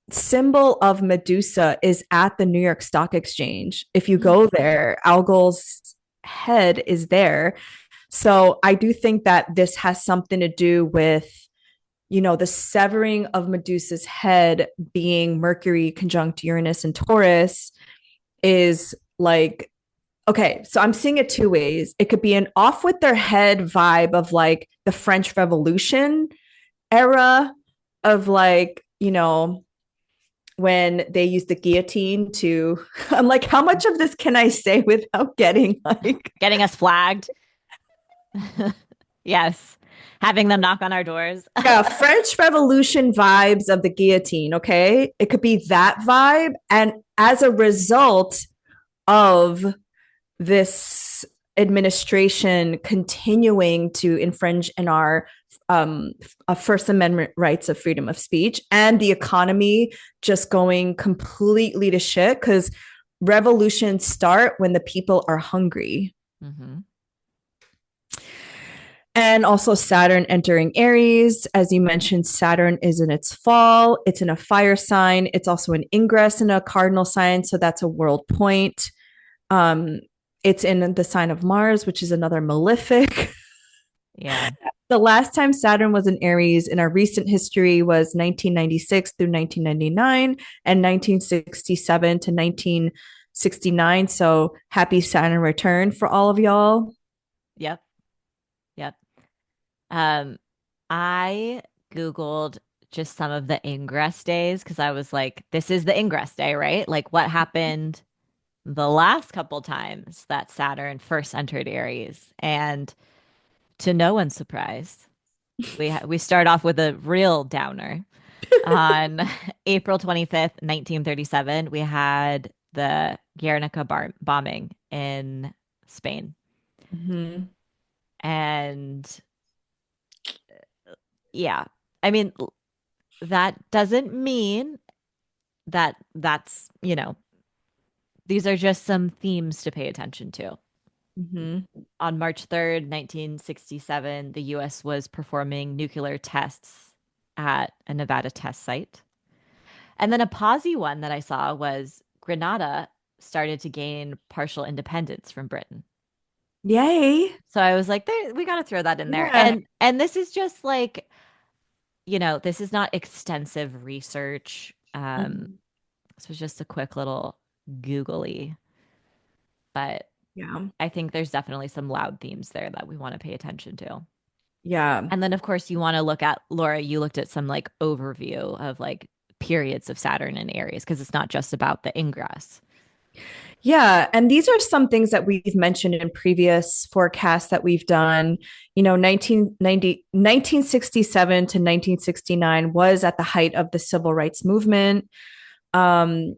[SPEAKER 2] symbol of Medusa is at the New York Stock Exchange. If you go there, Algol's head is there. So I do think that this has something to do with, the severing of Medusa's head being Mercury conjunct Uranus and Taurus is like, okay, so I'm seeing it two ways. It could be an off with their head vibe of like the French Revolution era of like, when they used the guillotine to, I'm like, how much of this can I say without getting like,
[SPEAKER 1] Getting us flagged. Yes. Having them knock on our doors.
[SPEAKER 2] yeah, French Revolution vibes of the guillotine. Okay. It could be that vibe. And as a result of this administration continuing to infringe in our First Amendment rights of freedom of speech and the economy just going completely to shit because revolutions start when the people are hungry.
[SPEAKER 1] Hmm.
[SPEAKER 2] And also Saturn entering Aries. As you mentioned, Saturn is in its fall. It's in a fire sign. It's also an ingress in a cardinal sign. So that's a world point. Um, it's in the sign of Mars, which is another malefic.
[SPEAKER 1] Yeah.
[SPEAKER 2] The last time Saturn was in Aries in our recent history was 1996 through 1999 and 1967 to 1969. So happy Saturn return for all of y'all.
[SPEAKER 1] Yep. Yep. Um, I Googled just some of the ingress days because I was like, this is the ingress day, right? Like what happened the last couple times that Saturn first entered Aries. And to no one's surprise, we start off with a real downer. On April 25th, 1937, we had the Guernica bombing in Spain.
[SPEAKER 2] Mm-hmm.
[SPEAKER 1] And yeah, I mean, that doesn't mean that these are just some themes to pay attention to.
[SPEAKER 2] Mm-hmm.
[SPEAKER 1] On March 3rd, 1967, the US was performing nuclear tests at a Nevada test site. And then a posy one that I saw was Grenada started to gain partial independence from Britain.
[SPEAKER 2] Yay.
[SPEAKER 1] So I was like, there, we got to throw that in there.
[SPEAKER 2] Yeah.
[SPEAKER 1] And this is just like, this is not extensive research.
[SPEAKER 2] Mhm.
[SPEAKER 1] This was just a quick little googly, but
[SPEAKER 2] Yeah.
[SPEAKER 1] I think there's definitely some loud themes there that we want to pay attention to.
[SPEAKER 2] Yeah.
[SPEAKER 1] And then of course you want to look at Laura, you looked at some like overview of like periods of Saturn and Aries because it's not just about the ingress.
[SPEAKER 2] Yeah. And these are some things that we've mentioned in previous forecasts that we've done. 1967 to 1969 was at the height of the civil rights movement. Um,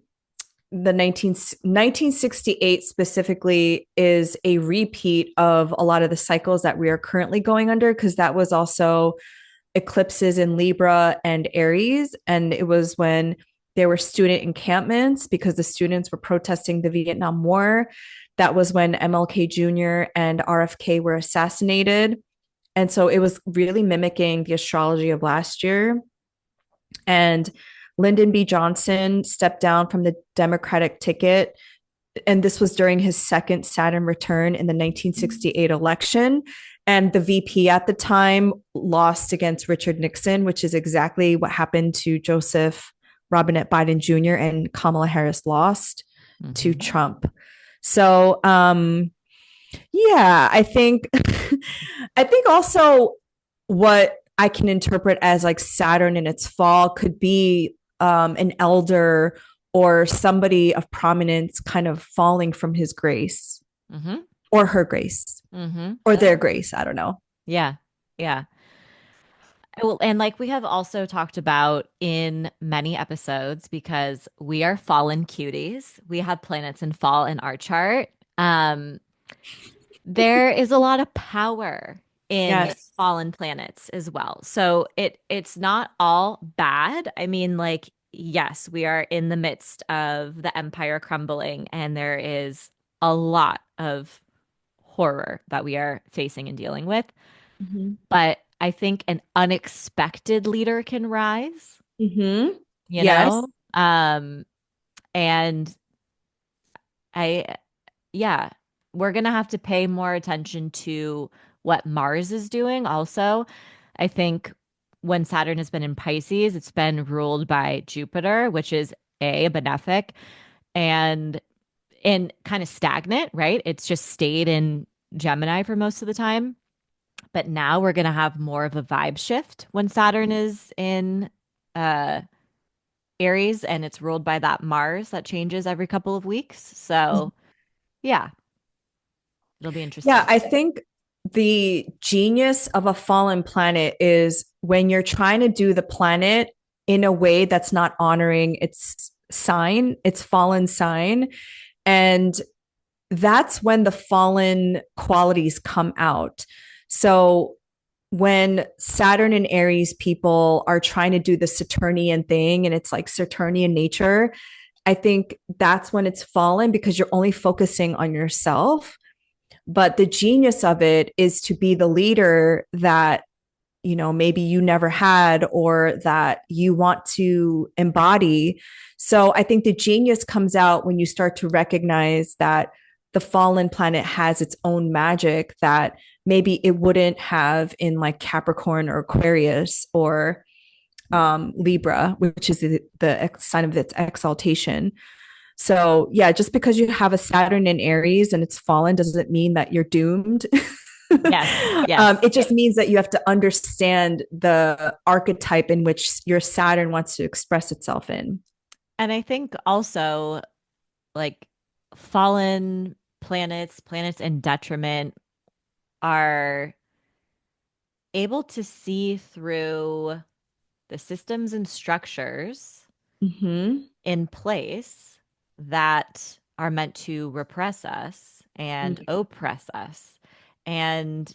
[SPEAKER 2] the 1968 specifically is a repeat of a lot of the cycles that we are currently going under, because that was also eclipses in Libra and Aries. And it was when there were student encampments because the students were protesting the Vietnam War. That was when MLK Jr. and RFK were assassinated. And so it was really mimicking the astrology of last year. And Lyndon B. Johnson stepped down from the Democratic ticket. And this was during his second Saturn return in the 1968 election. And the VP at the time lost against Richard Nixon, which is exactly what happened to Joseph Robinette Biden Jr. and Kamala Harris lost to
[SPEAKER 1] Mm-hmm.
[SPEAKER 2] Trump. So, yeah, I think, I think also what I can interpret as like Saturn in its fall could be an elder or somebody of prominence kind of falling from his grace
[SPEAKER 1] Mm-hmm.
[SPEAKER 2] or her grace
[SPEAKER 1] Mm-hmm.
[SPEAKER 2] or their grace. I don't know.
[SPEAKER 1] Yeah. Yeah. Well, and like we have also talked about in many episodes, because we are fallen cuties. We have planets in fall in our chart. Um, there is a lot of power in
[SPEAKER 2] Yes.
[SPEAKER 1] fallen planets as well. So it's not all bad. I mean, like, yes, we are in the midst of the empire crumbling, and there is a lot of horror that we are facing and dealing with.
[SPEAKER 2] Mm-hmm.
[SPEAKER 1] But I think an unexpected leader can rise,
[SPEAKER 2] Mm-hmm.
[SPEAKER 1] you
[SPEAKER 2] Yes.
[SPEAKER 1] know? And I, yeah, we're gonna have to pay more attention to what Mars is doing also. I think when Saturn has been in Pisces, it's been ruled by Jupiter, which is a benefic and kind of stagnant, right? It's just stayed in Gemini for most of the time. But now we're gonna have more of a vibe shift when Saturn is in uh Aries and it's ruled by that Mars that changes every couple of weeks. So yeah, it'll be
[SPEAKER 2] Yeah,
[SPEAKER 1] interesting.
[SPEAKER 2] I think the genius of a fallen planet is when you're trying to do the planet in a way that's not honoring its sign, its fallen sign. And that's when the fallen qualities come out. So when Saturn and Aries people are trying to do the Saturnian thing and it's like Saturnian nature, I think that's when it's fallen because you're only focusing on yourself. But the genius of it is to be the leader that, maybe you never had or that you want to embody. So I think the genius comes out when you start to recognize that the fallen planet has its own magic that maybe it wouldn't have in like Capricorn or Aquarius or Libra, which is the sign of its exaltation. So, yeah, just because you have a Saturn in Aries and it's fallen doesn't mean that you're doomed.
[SPEAKER 1] Yes, yes.
[SPEAKER 2] It just means that you have to understand the archetype in which your Saturn wants to express itself in.
[SPEAKER 1] And I think also like fallen planets, planets in detriment are able to see through the systems and structures
[SPEAKER 2] Mm-hmm.
[SPEAKER 1] in place that are meant to repress us and oppress us. And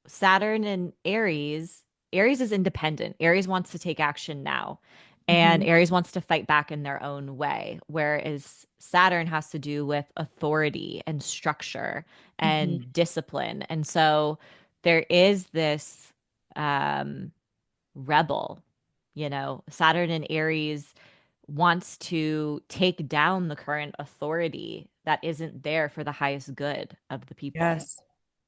[SPEAKER 1] Saturn and Aries is independent. Aries wants to take action now. And
[SPEAKER 2] Mm-hmm.
[SPEAKER 1] Aries wants to fight back in their own way, whereas Saturn has to do with authority and structure
[SPEAKER 2] Mm-hmm.
[SPEAKER 1] and discipline. And so there is this um, rebel, Saturn and Aries wants to take down the current authority that isn't there for the highest good of the people.
[SPEAKER 2] Yes.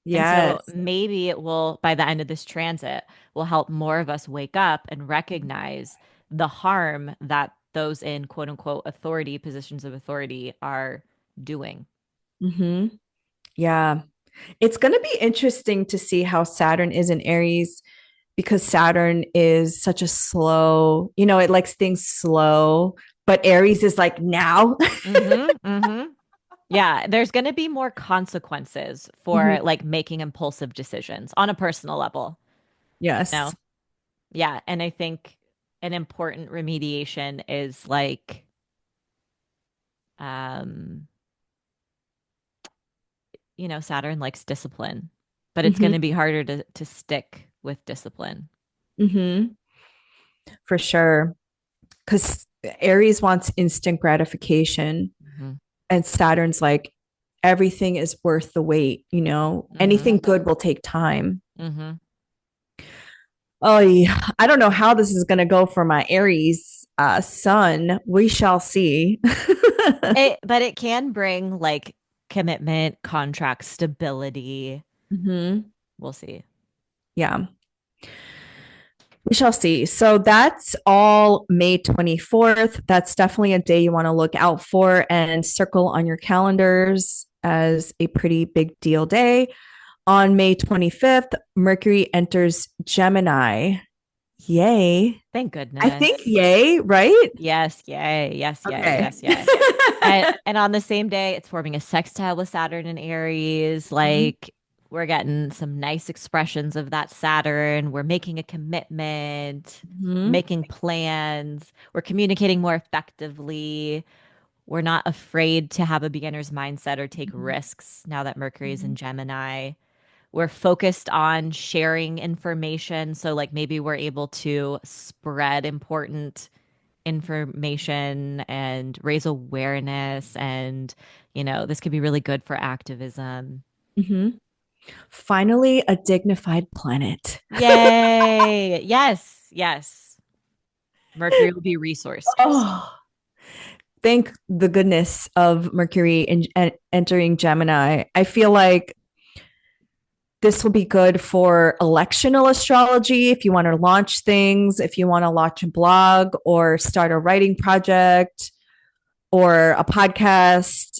[SPEAKER 1] And so
[SPEAKER 2] Yes.
[SPEAKER 1] maybe it will, by the end of this transit, will help more of us wake up and recognize the harm that those in quote unquote authority, positions of authority are doing.
[SPEAKER 2] Mm-hmm. Yeah. It's going to be interesting to see how Saturn is in Aries because Saturn is such a slow, it likes things slow, but Aries is like now.
[SPEAKER 1] Mm-hmm. Mm-hmm. Yeah, there's going to be more consequences for
[SPEAKER 2] Mhm.
[SPEAKER 1] like making impulsive decisions on a personal level, you
[SPEAKER 2] Yes.
[SPEAKER 1] know? Yeah, and I think an important remediation is like um Saturn likes discipline, but it's going
[SPEAKER 2] Hmm.
[SPEAKER 1] to be harder to stick with discipline.
[SPEAKER 2] Hmm. For sure. Because Aries wants instant gratification,
[SPEAKER 1] Hmm.
[SPEAKER 2] and Saturn's like, everything is worth the wait,
[SPEAKER 1] Hmm.
[SPEAKER 2] anything good will take time.
[SPEAKER 1] Hmm.
[SPEAKER 2] Oh, yeah. I don't know how this is going to go for my Aries sun. We shall see.
[SPEAKER 1] But it can bring like commitment, contract stability.
[SPEAKER 2] Hmm.
[SPEAKER 1] We'll see.
[SPEAKER 2] Yeah. We shall see. So that's all May 24th. That's definitely a day you want to look out for and circle on your calendars as a pretty big deal day. On May 25th, Mercury enters Gemini. Yay.
[SPEAKER 1] Thank
[SPEAKER 2] I think
[SPEAKER 1] goodness.
[SPEAKER 2] yay, right?
[SPEAKER 1] Yes, yay. Yes, yay.
[SPEAKER 2] Okay.
[SPEAKER 1] Yes, yay. And on the same day, it's forming a sextile with Saturn and Aries. Like we're getting some nice expressions of that Saturn. We're making a commitment. We're
[SPEAKER 2] Mhm.
[SPEAKER 1] making plans. We're communicating more effectively. We're not afraid to have a beginner's mindset or take
[SPEAKER 2] Mhm.
[SPEAKER 1] risks now that Mercury is in
[SPEAKER 2] Mhm.
[SPEAKER 1] Gemini. We're focused on sharing information. So, like, maybe we're able to spread important information and raise awareness. And, this could be really good for activism.
[SPEAKER 2] Mhm. Finally, a dignified planet.
[SPEAKER 1] Yay. Yes. Yes. Mercury will be resourced.
[SPEAKER 2] Oh, thank the goodness of Mercury entering Gemini. I feel like this will be good for electional astrology if you want to launch things, if you want to launch a blog or start a writing project or a podcast,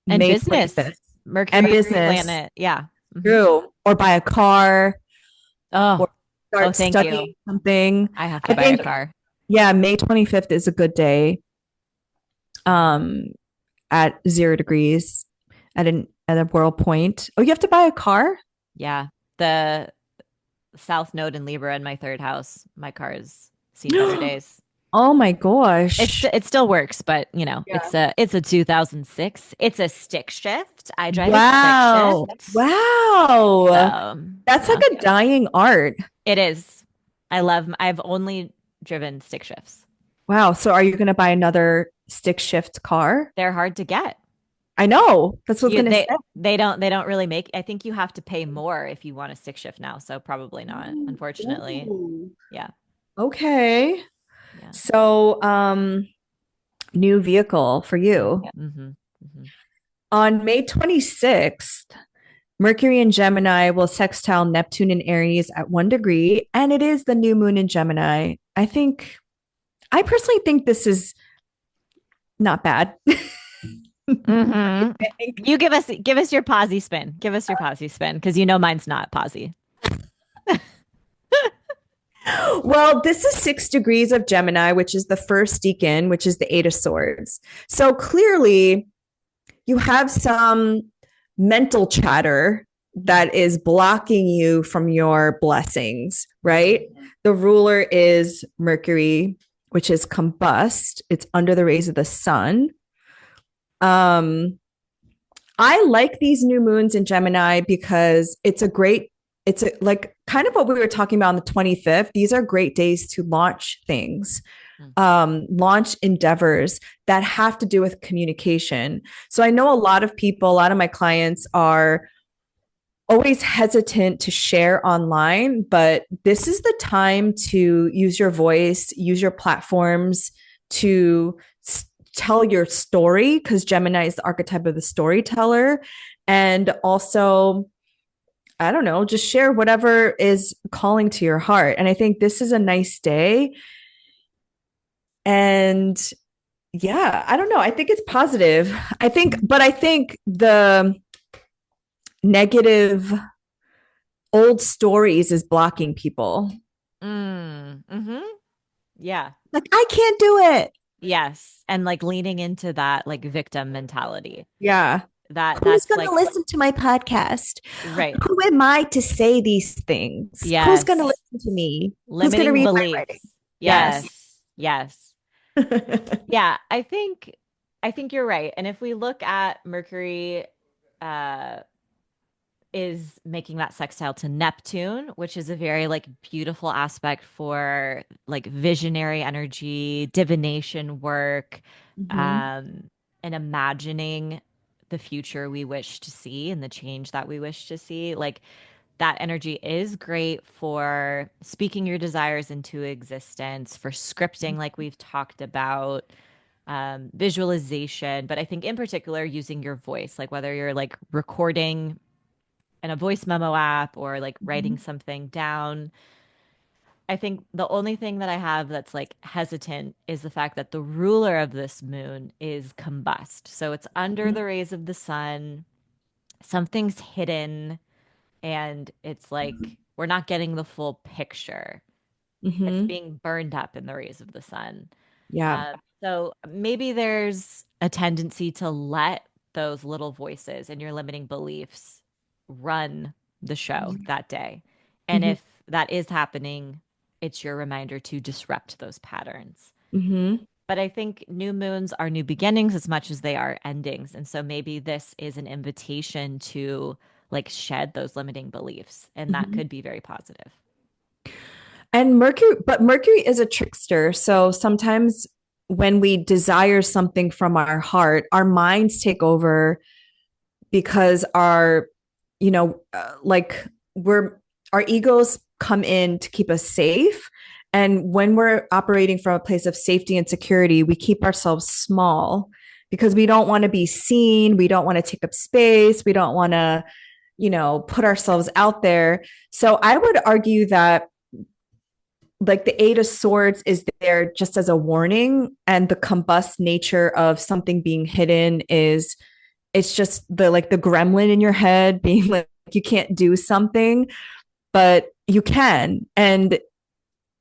[SPEAKER 1] And
[SPEAKER 2] May
[SPEAKER 1] business.
[SPEAKER 2] 25th. And
[SPEAKER 1] Mercury is a
[SPEAKER 2] business,
[SPEAKER 1] planet. Yeah. Hmm.
[SPEAKER 2] true. Or buy a car
[SPEAKER 1] Oh,
[SPEAKER 2] or
[SPEAKER 1] oh,
[SPEAKER 2] start
[SPEAKER 1] thank you.
[SPEAKER 2] studying something.
[SPEAKER 1] I have to
[SPEAKER 2] I
[SPEAKER 1] buy a
[SPEAKER 2] think,
[SPEAKER 1] car.
[SPEAKER 2] yeah, May 25th is a good day um, at 0 degrees at a world point. Oh, you have to buy a car?
[SPEAKER 1] Yeah. The South Node in Libra in my third house. My car has seen better days.
[SPEAKER 2] Oh my
[SPEAKER 1] It's
[SPEAKER 2] gosh.
[SPEAKER 1] it still works, but
[SPEAKER 2] Yeah.
[SPEAKER 1] it's a 2006. It's a stick shift. I drive a stick
[SPEAKER 2] Wow.
[SPEAKER 1] shift.
[SPEAKER 2] Wow.
[SPEAKER 1] So,
[SPEAKER 2] That's like
[SPEAKER 1] yeah,
[SPEAKER 2] a dying art.
[SPEAKER 1] it is. I've only driven stick shifts.
[SPEAKER 2] Wow. So are you going to buy another stick shift car?
[SPEAKER 1] They're hard to get.
[SPEAKER 2] I know. That's what I was
[SPEAKER 1] You
[SPEAKER 2] gonna say.
[SPEAKER 1] they don't really make, I think you have to pay more if you want a stick shift now, so probably not, unfortunately.
[SPEAKER 2] Ooh.
[SPEAKER 1] Yeah.
[SPEAKER 2] Okay.
[SPEAKER 1] Yeah.
[SPEAKER 2] So, new vehicle for you.
[SPEAKER 1] Mm-hmm. Mm-hmm.
[SPEAKER 2] On May 26th, Mercury in Gemini will sextile Neptune in Aries at 1 degree, and it is the new moon in Gemini. I personally think this is not bad.
[SPEAKER 1] Mm-hmm. You give us your posy spin. Give us your posy spin because you know mine's not posy.
[SPEAKER 2] Well, this is 6 degrees of Gemini, which is the first decan, which is the Eight of Swords. So clearly, you have some mental chatter that is blocking you from your blessings, right? The ruler is Mercury, which is combust. It's under the rays of the sun. Um, I like these new moons in Gemini because it's like kind of what we were talking about on the 25th. These are great days to launch things,
[SPEAKER 1] Mm.
[SPEAKER 2] launch endeavors that have to do with communication. So I know a lot of people, a lot of my clients are always hesitant to share online, but this is the time to use your voice, use your platforms to tell your story, because Gemini is the archetype of the storyteller. And also, I don't know, just share whatever is calling to your heart. And I think this is a nice day. And yeah, I don't know. I think it's positive. I think the negative old stories is blocking people.
[SPEAKER 1] Mm. Mm-hmm. Yeah.
[SPEAKER 2] Like, I can't do it.
[SPEAKER 1] Yes. And like leaning into that like victim mentality.
[SPEAKER 2] Yeah. Who's
[SPEAKER 1] That's
[SPEAKER 2] going to
[SPEAKER 1] like
[SPEAKER 2] listen to my podcast?
[SPEAKER 1] right.
[SPEAKER 2] Who am I to say these things? Who's going to
[SPEAKER 1] Yes.
[SPEAKER 2] listen to me? Who's going to
[SPEAKER 1] Limiting
[SPEAKER 2] read my writing?
[SPEAKER 1] beliefs.
[SPEAKER 2] Yes.
[SPEAKER 1] Yes. Yes. Yeah, I think you're right. And if we look at Mercury uh is making that sextile to Neptune, which is a very like beautiful aspect for like visionary energy, divination work,
[SPEAKER 2] Mm-hmm.
[SPEAKER 1] um, and imagining the future we wish to see and the change that we wish to see. Like that energy is great for speaking your desires into existence, for scripting, like we've talked about, visualization. But I think in particular, using your voice, like whether you're like recording in a voice memo app or like
[SPEAKER 2] Mm-hmm.
[SPEAKER 1] writing something down. I think the only thing that I have that's like hesitant is the fact that the ruler of this moon is combust. So it's under the rays of the sun, something's hidden, and it's like we're not getting the full picture. It's
[SPEAKER 2] Mm-hmm.
[SPEAKER 1] being burned up in the rays of the sun.
[SPEAKER 2] Yeah.
[SPEAKER 1] So maybe there's a tendency to let those little voices and your limiting beliefs run the show that day. And
[SPEAKER 2] Mm-hmm.
[SPEAKER 1] if that is happening, it's your reminder to disrupt those patterns.
[SPEAKER 2] Mm-hmm.
[SPEAKER 1] But I think new moons are new beginnings as much as they are endings. And so maybe this is an invitation to like shed those limiting beliefs. And that
[SPEAKER 2] Mm-hmm.
[SPEAKER 1] could be very positive.
[SPEAKER 2] Mercury is a trickster. So sometimes when we desire something from our heart, our minds take over because like we're our egos come in to keep us safe. And when we're operating from a place of safety and security, we keep ourselves small because we don't want to be seen. We don't want to take up space. We don't want to, put ourselves out there. So I would argue that like the Eight of Swords is there just as a warning, and the combust nature of something being hidden is it's just the gremlin in your head being like you can't do something, but you can. And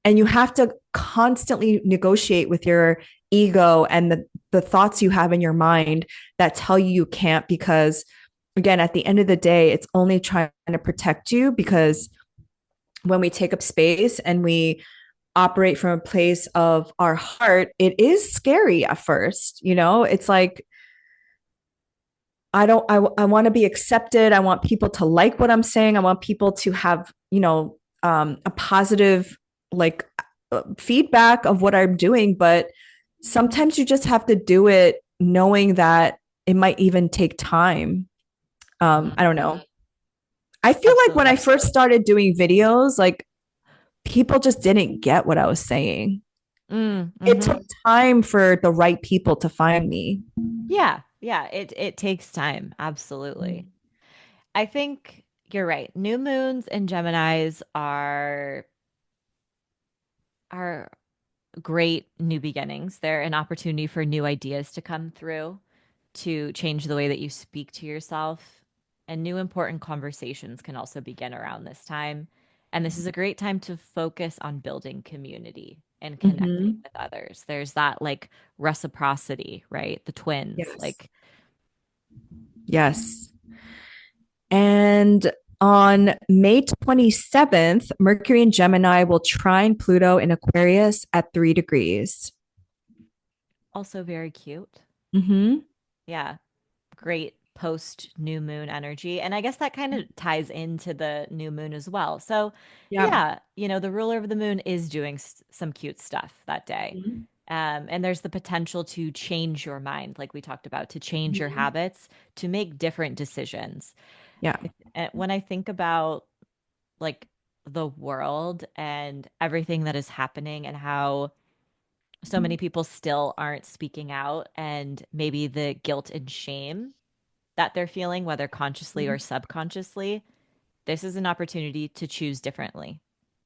[SPEAKER 2] you have to constantly negotiate with your ego and the thoughts you have in your mind that tell you can't, because again, at the end of the day, it's only trying to protect you. Because when we take up space and we operate from a place of our heart, it is scary at first. It's like, I want to be accepted. I want people to like what I'm saying. I want people to have, a positive, like, feedback of what I'm doing. But sometimes you just have to do it knowing that it might even take time.
[SPEAKER 1] Mhm.
[SPEAKER 2] I don't know. I feel like when I
[SPEAKER 1] Absolutely.
[SPEAKER 2] first started doing videos, like people just didn't get what I was saying. It
[SPEAKER 1] Mm-hmm.
[SPEAKER 2] took time for the right people to find me.
[SPEAKER 1] Yeah, yeah, it takes time. Absolutely. I think you're right. New moons and Geminis are great new beginnings. They're an opportunity for new ideas to come through, to change the way that you speak to yourself. And new important conversations can also begin around this time. And this is a great time to focus on building community and connecting
[SPEAKER 2] Mm-hmm.
[SPEAKER 1] with others. There's that like reciprocity, right? The twins.
[SPEAKER 2] Yes.
[SPEAKER 1] Like,
[SPEAKER 2] Yes. And on May 27th, Mercury and Gemini will trine Pluto in Aquarius at 3 degrees.
[SPEAKER 1] also very cute.
[SPEAKER 2] Mm-hmm.
[SPEAKER 1] Yeah. Great post new moon energy. And I guess that kind of ties into the new moon as well. So,
[SPEAKER 2] Yeah.
[SPEAKER 1] yeah, the ruler of the moon is doing some cute stuff that day. And there's the potential to change your mind, like we talked about, to change your
[SPEAKER 2] Mm-hmm.
[SPEAKER 1] habits, to make different decisions.
[SPEAKER 2] Yeah.
[SPEAKER 1] And when I think about like the world and everything that is happening and how so many people still aren't speaking out and maybe the guilt and shame that they're feeling, whether consciously or subconsciously, this is an opportunity to choose differently.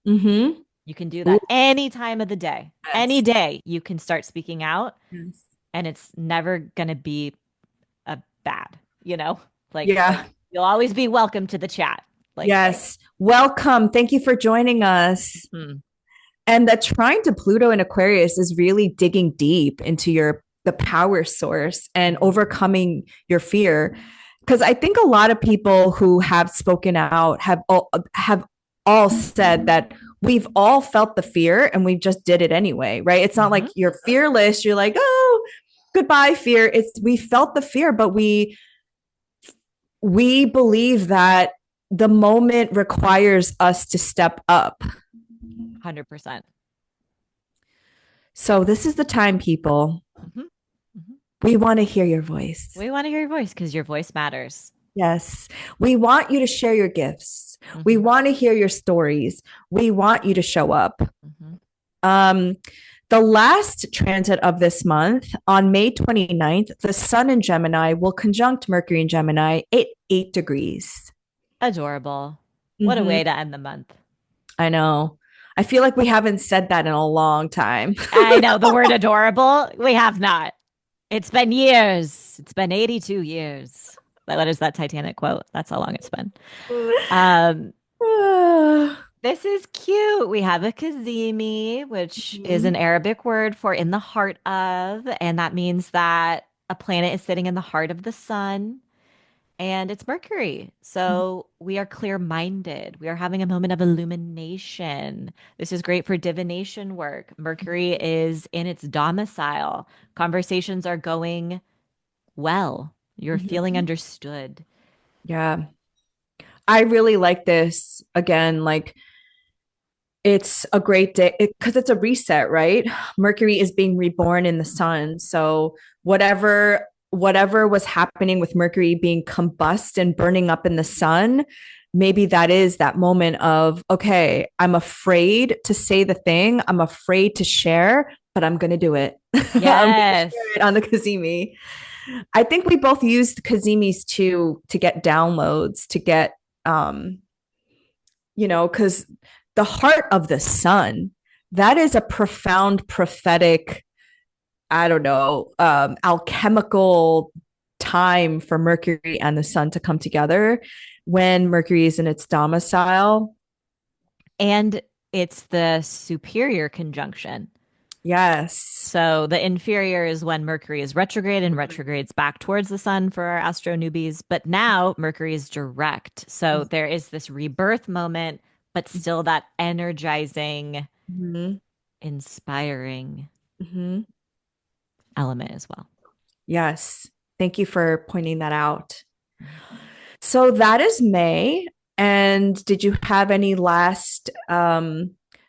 [SPEAKER 2] Mm-hmm.
[SPEAKER 1] You can do
[SPEAKER 2] Ooh,
[SPEAKER 1] that any time of the day. Any
[SPEAKER 2] yes.
[SPEAKER 1] day you can start speaking out
[SPEAKER 2] Yes.
[SPEAKER 1] and it's never going to be a bad, you know? Like
[SPEAKER 2] Yeah.
[SPEAKER 1] you'll always be welcome to the chat. Like,
[SPEAKER 2] Yes. Welcome. Thank you for joining us.
[SPEAKER 1] hmm,
[SPEAKER 2] And that trine to Pluto in Aquarius is really digging deep into the power source and
[SPEAKER 1] mhm,
[SPEAKER 2] overcoming your fear. Because I think a lot of people who have spoken out have all said that we've all felt the fear and we just did it anyway, right? It's not like
[SPEAKER 1] mhm,
[SPEAKER 2] you're fearless. You're like, oh, goodbye, fear. It's we felt the fear, but we believe that the moment requires us to step up.
[SPEAKER 1] 100%.
[SPEAKER 2] So this is the time, people.
[SPEAKER 1] Mhm, mhm.
[SPEAKER 2] We want to hear your voice.
[SPEAKER 1] We want to hear your voice because your voice matters.
[SPEAKER 2] Yes. We want you to share your gifts. We
[SPEAKER 1] Hmm.
[SPEAKER 2] want to hear your stories. We want you to show up.
[SPEAKER 1] Hmm.
[SPEAKER 2] Um, the last transit of this month, on May 29th, the Sun in Gemini will conjunct Mercury in Gemini at 8 degrees.
[SPEAKER 1] Adorable. What a
[SPEAKER 2] Mm-hmm.
[SPEAKER 1] way to end the month.
[SPEAKER 2] I know. I feel like we haven't said that in a long time.
[SPEAKER 1] I know the word adorable. We have not. It's been years. It's been 82 years. What is that Titanic quote? That's how long it's been. Um, this is cute. We have a Kazimi, which is an
[SPEAKER 2] Mhm.
[SPEAKER 1] Arabic word for in the heart of, and that means that a planet is sitting in the heart of the sun. And it's Mercury. So we are clear minded. We are having a moment of illumination. This is great for divination work. Mercury is in its domicile. Conversations are going well. You're feeling
[SPEAKER 2] Mhm.
[SPEAKER 1] understood.
[SPEAKER 2] Yeah. I really like this. Again, like it's a great day because it's a reset, right? Mercury is being reborn in the sun. So whatever was happening with Mercury being combust and burning up in the sun, maybe that is that moment of, okay, I'm afraid to say the thing, I'm afraid to share, but I'm going to do it. I'm going to share
[SPEAKER 1] Yes.
[SPEAKER 2] it on the Kazimi. I think we both used Kazimis to get downloads, to get because the heart of the sun, that is a profound prophetic, I don't know, alchemical time for Mercury and the sun to come together when Mercury is in its domicile.
[SPEAKER 1] And it's the superior conjunction.
[SPEAKER 2] Yes.
[SPEAKER 1] So the inferior is when Mercury is retrograde and retrogrades back towards the sun for our astro newbies. But now Mercury is direct. So there is this rebirth moment, but still that energizing,
[SPEAKER 2] Mm-hmm.
[SPEAKER 1] inspiring
[SPEAKER 2] Mm-hmm.
[SPEAKER 1] element as well.
[SPEAKER 2] Yes. Thank you for pointing that out. So that is May. And did you have any last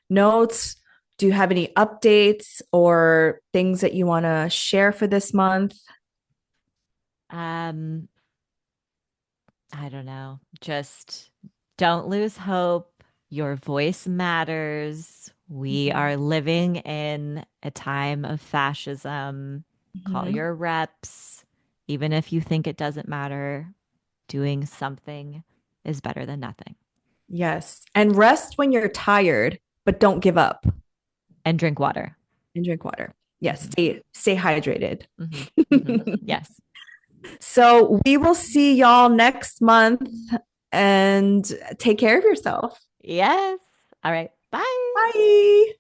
[SPEAKER 2] notes? Do you have any updates or things that you want to share for this month?
[SPEAKER 1] Um, I don't know. Just don't lose hope. Your voice matters. We
[SPEAKER 2] Mhm.
[SPEAKER 1] are living in a time of fascism. Call
[SPEAKER 2] Mhm.
[SPEAKER 1] your reps. Even if you think it doesn't matter, doing something is better than nothing.
[SPEAKER 2] Yes. And rest when you're tired, but don't give up
[SPEAKER 1] And drink water.
[SPEAKER 2] and drink water. Yes.
[SPEAKER 1] Hmm.
[SPEAKER 2] Stay hydrated.
[SPEAKER 1] Hmm. Hmm. Yes.
[SPEAKER 2] So we will see y'all next month and take care of yourself.
[SPEAKER 1] Yes. All right. Bye.
[SPEAKER 2] Bye.